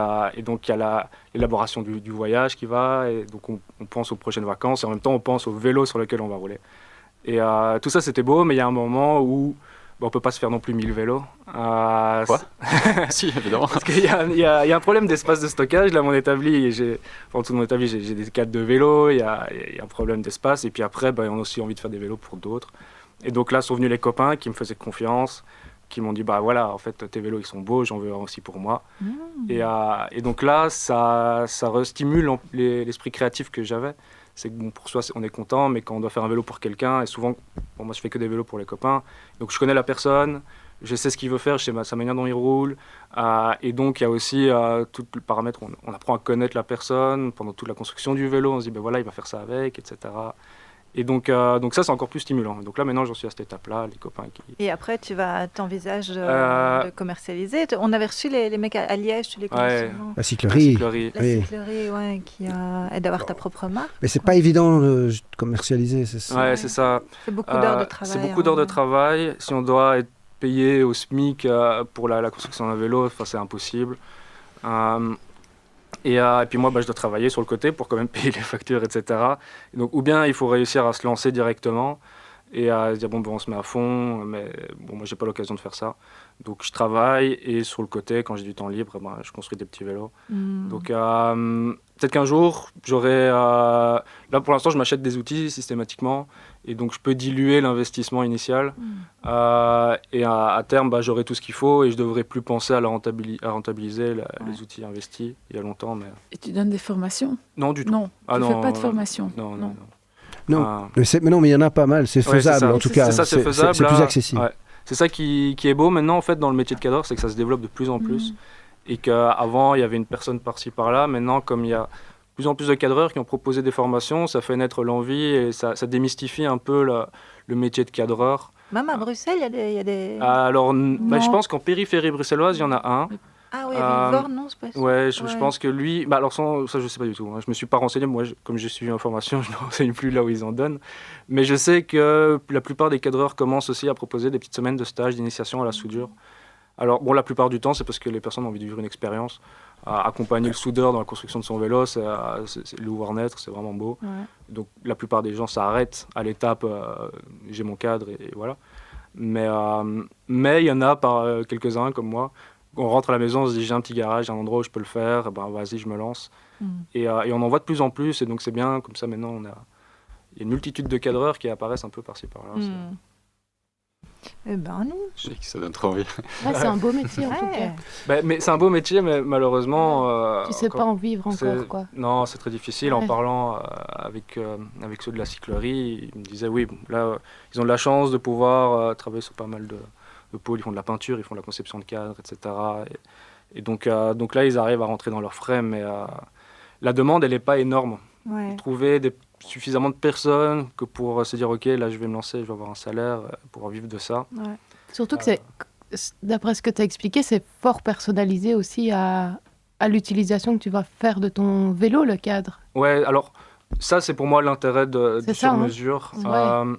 donc, il y a l'élaboration du voyage qui va, et donc on pense aux prochaines vacances, et en même temps, on pense au vélo sur lequel on va rouler. Et tout ça, c'était beau, mais il y a un moment où on ne peut pas se faire non plus 1000 vélos. Quoi Si, évidemment. Parce qu'il y a un problème d'espace de stockage. Là, mon établi, en dessous de mon établi, j'ai des cadres de vélos, il y a un problème d'espace, et puis après, on a aussi envie de faire des vélos pour d'autres. Et donc là, sont venus les copains qui me faisaient confiance, qui m'ont dit, voilà, en fait, tes vélos, ils sont beaux, j'en veux un aussi pour moi. Et donc là, ça restimule l'esprit créatif que j'avais. C'est que pour soi, on est content, mais quand on doit faire un vélo pour quelqu'un, et souvent, moi, je fais que des vélos pour les copains, donc je connais la personne, je sais ce qu'il veut faire, je sais sa manière dont il roule, et donc il y a aussi tout le paramètre où on apprend à connaître la personne pendant toute la construction du vélo, on se dit, voilà, il va faire ça avec, etc. Et donc ça, c'est encore plus stimulant. Donc là, maintenant, j'en suis à cette étape-là, les copains qui... Et après, t'envisages de commercialiser. On avait reçu les mecs à Liège, tu les connais souvent. La cyclerie. La cyclerie, et d'avoir ta propre marque. Mais c'est pas évident de commercialiser, c'est ça. Ouais, c'est ça. C'est beaucoup d'heures de travail. C'est beaucoup d'heures de travail. Si on doit être payé au SMIC pour la construction d'un vélo, c'est impossible. Et puis moi, je dois travailler sur le côté pour quand même payer les factures, etc. Et donc, ou bien il faut réussir à se lancer directement et à se dire, on se met à fond, mais moi, j'ai pas l'occasion de faire ça. Donc, je travaille et sur le côté, quand j'ai du temps libre, je construis des petits vélos. Donc, peut-être qu'un jour, j'aurai... là, pour l'instant, je m'achète des outils systématiquement et donc je peux diluer l'investissement initial. Et à terme, j'aurai tout ce qu'il faut et je devrais plus penser à rentabiliser les outils investis il y a longtemps. Mais... Et tu donnes des formations? Non, du tout. Non, tu ne fais pas de formation? Non. Mais il y en a pas mal, c'est faisable en tout cas. C'est faisable. C'est plus accessible. Ouais. C'est ça qui est beau maintenant en fait dans le métier de cadreur, c'est que ça se développe de plus en plus. Et qu'avant, il y avait une personne par-ci par-là. Maintenant, comme il y a de plus en plus de cadreurs qui ont proposé des formations, ça fait naître l'envie et ça démystifie un peu le métier de cadreur. Même à Bruxelles, il y a des... Alors, je pense qu'en périphérie bruxelloise, il y en a un. Ah oui, Villefort, non, c'est pas ça. Ouais, je pense que lui... Bah alors ça, je sais pas du tout. Hein. Je me suis pas renseigné. Moi, comme j'ai suivi l'information, je ne me renseigne plus là où ils en donnent. Mais je sais que la plupart des cadreurs commencent aussi à proposer des petites semaines de stage d'initiation à la soudure. Alors, bon, la plupart du temps, c'est parce que les personnes ont envie de vivre une expérience. Accompagner le soudeur dans la construction de son vélo, c'est l'ouvrir naître, c'est vraiment beau. Ouais. Donc, la plupart des gens s'arrêtent à l'étape j'ai mon cadre et voilà. Mais il y en a quelques-uns comme moi. On rentre à la maison, on se dit j'ai un petit garage, un endroit où je peux le faire, ben vas-y, je me lance. Et on en voit de plus en plus, et donc c'est bien, comme ça maintenant il y a une multitude de cadreurs qui apparaissent un peu par-ci par-là. Eh ben non. Je sais que ça donne trop envie. Ouais, c'est un beau métier en tout cas. Mais c'est un beau métier, mais malheureusement... Tu sais pas en vivre encore, quoi. Non, c'est très difficile. En parlant avec ceux de la cyclerie, ils me disaient oui, là, ils ont de la chance de pouvoir travailler sur pas mal de pôles. Ils font de la peinture, ils font de la conception de cadres, etc. Et donc là, ils arrivent à rentrer dans leurs frais, mais la demande, elle n'est pas énorme. Ouais. Trouver suffisamment de personnes que pour se dire ok, là, je vais me lancer, je vais avoir un salaire pour vivre de ça. Ouais. Surtout que d'après ce que tu as expliqué, c'est fort personnalisé aussi à l'utilisation que tu vas faire de ton vélo, le cadre. Ouais, alors ça, c'est pour moi l'intérêt du sur-mesure. Ouais.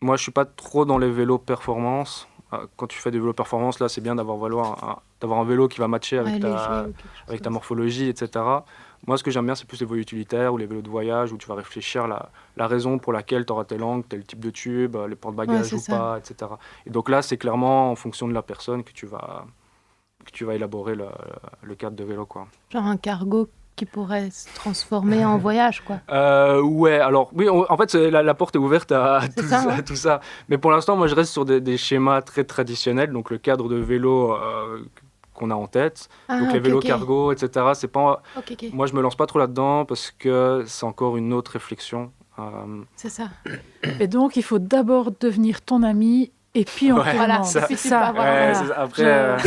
Moi, je suis pas trop dans les vélos performance. Quand tu fais des vélos performance, là, c'est bien d'avoir un vélo qui va matcher avec ta morphologie, etc. Moi, ce que j'aime bien, c'est plus les vélos utilitaires ou les vélos de voyage où tu vas réfléchir la raison pour laquelle tu auras tel angle, tel type de tube, les porte-bagages ou pas, etc. Et donc là, c'est clairement en fonction de la personne que tu vas élaborer le cadre de vélo, quoi. Genre un cargo qui pourrait se transformer en voyage, quoi. Ouais, alors, oui, en fait, la porte est ouverte à tout ça. Mais pour l'instant, moi, je reste sur des schémas très traditionnels. Donc, le cadre de vélo qu'on a en tête. Donc, les vélos cargo, etc. C'est pas... Moi, je me lance pas trop là-dedans parce que c'est encore une autre réflexion. C'est ça. Et donc, il faut d'abord devenir ton ami et puis on commence. Voilà, c'est ça. Après...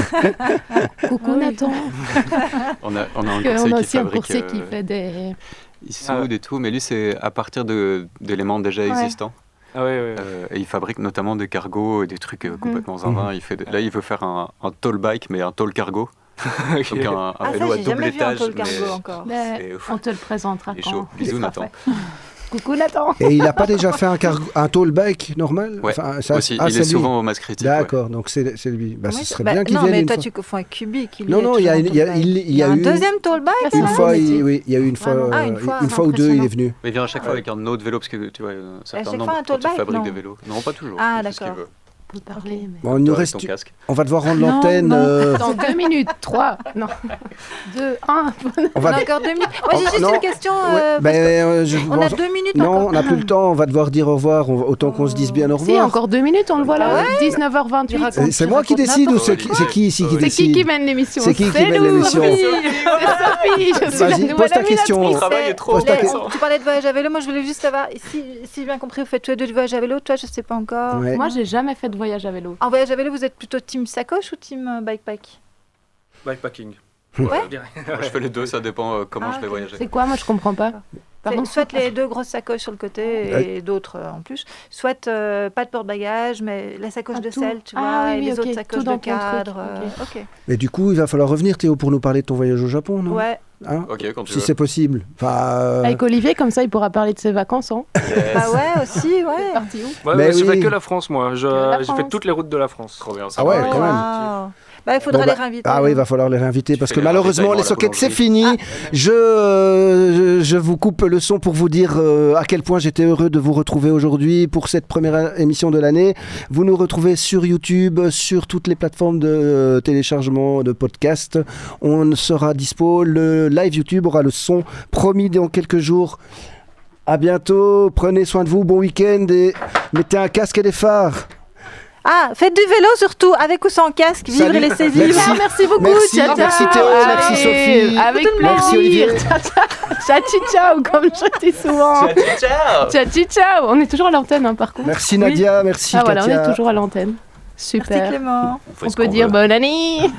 Coucou Nathan. On a un aussi un coursier qui fait des... Il soude et tout, mais lui, c'est à partir d'éléments déjà existants. Ah ouais. Et il fabrique notamment des cargos et des trucs complètement zinzins. Là, il veut faire un tall bike, mais un tall cargo. Donc un vélo à double étage. On te le présentera quand. Chaud. Bisous Nathan. Coucou Nathan. Et il n'a pas déjà fait un tall bike normal? Ouais, aussi. Il est souvent au Mass Critique. D'accord, donc c'est lui. Ce serait bien qu'il vienne. Non, mais toi, tu confonds avec Kubik. Non, il y a un deuxième tall bike. Une fois, il y a eu une fois ou deux, il est venu. Mais il vient à chaque fois avec un autre vélo, parce que tu vois, certains nombres, quand tu fabriques des vélos. Non, pas toujours. Ah, d'accord. Parler, mais... Bon, il nous reste... On va devoir rendre l'antenne. Dans 2 minutes, 3, non, 2, 1. On a encore 2 minutes. Moi, j'ai juste une question. On a 2 minutes. Non, on n'a plus le temps. On va devoir dire au revoir. Autant qu'on se dise bien au revoir. Si, encore 2 minutes, on le voit là. 19h28. C'est moi qui décide ou c'est qui ici qui décide? C'est qui mène l'émission? C'est qui mène l'émission? C'est Sophie. Vas-y, pose ta question. Le travail est trop. Tu parlais de voyage à vélo. Moi, je voulais juste savoir si j'ai bien compris, vous faites tous les deux du voyage à vélo. Toi, je sais pas encore. Moi, j'ai jamais fait de voyage à vélo. En voyage à vélo, vous êtes plutôt team sacoche ou team bikepack? Bikepacking. Ouais. Moi, je fais les deux, ça dépend comment je vais voyager. C'est quoi? Moi, je comprends pas. Soit les 2 grosses sacoches sur le côté et d'autres en plus, soit pas de porte-bagages, mais la sacoche de selle, tu vois, et les autres sacoches de cadre. Mais du coup, il va falloir revenir, Théo, pour nous parler de ton voyage au Japon, non? Ouais. Ok, quand tu si veux. c'est possible. Avec Olivier, comme ça, il pourra parler de ses vacances. Hein. Bah ouais, aussi, ouais. Parti où? Je fais que la France, moi. J'ai fait toutes les routes de la France. Trop bien. Ah ouais, quand même. Bah, il faudra les réinviter. Ah oui, il va falloir les réinviter parce que malheureusement, les sockets, c'est fini. Je vous coupe le son pour vous dire à quel point j'étais heureux de vous retrouver aujourd'hui pour cette première émission de l'année. Vous nous retrouvez sur YouTube, sur toutes les plateformes de téléchargement de podcasts. On sera dispo. Le live YouTube aura le son promis dans quelques jours. À bientôt. Prenez soin de vous. Bon week-end et mettez un casque et des phares. Faites du vélo surtout, avec ou sans casque, vivre et laisser vivre. Merci beaucoup. Merci Théo, merci Sophie. Avec plaisir. Merci Olivier. Ciao, comme je dis souvent. Ciao. On est toujours à l'antenne, par contre. Merci Nadia, merci Katia. Voilà, on est toujours à l'antenne. Super. Merci Clément. On peut dire bonne année.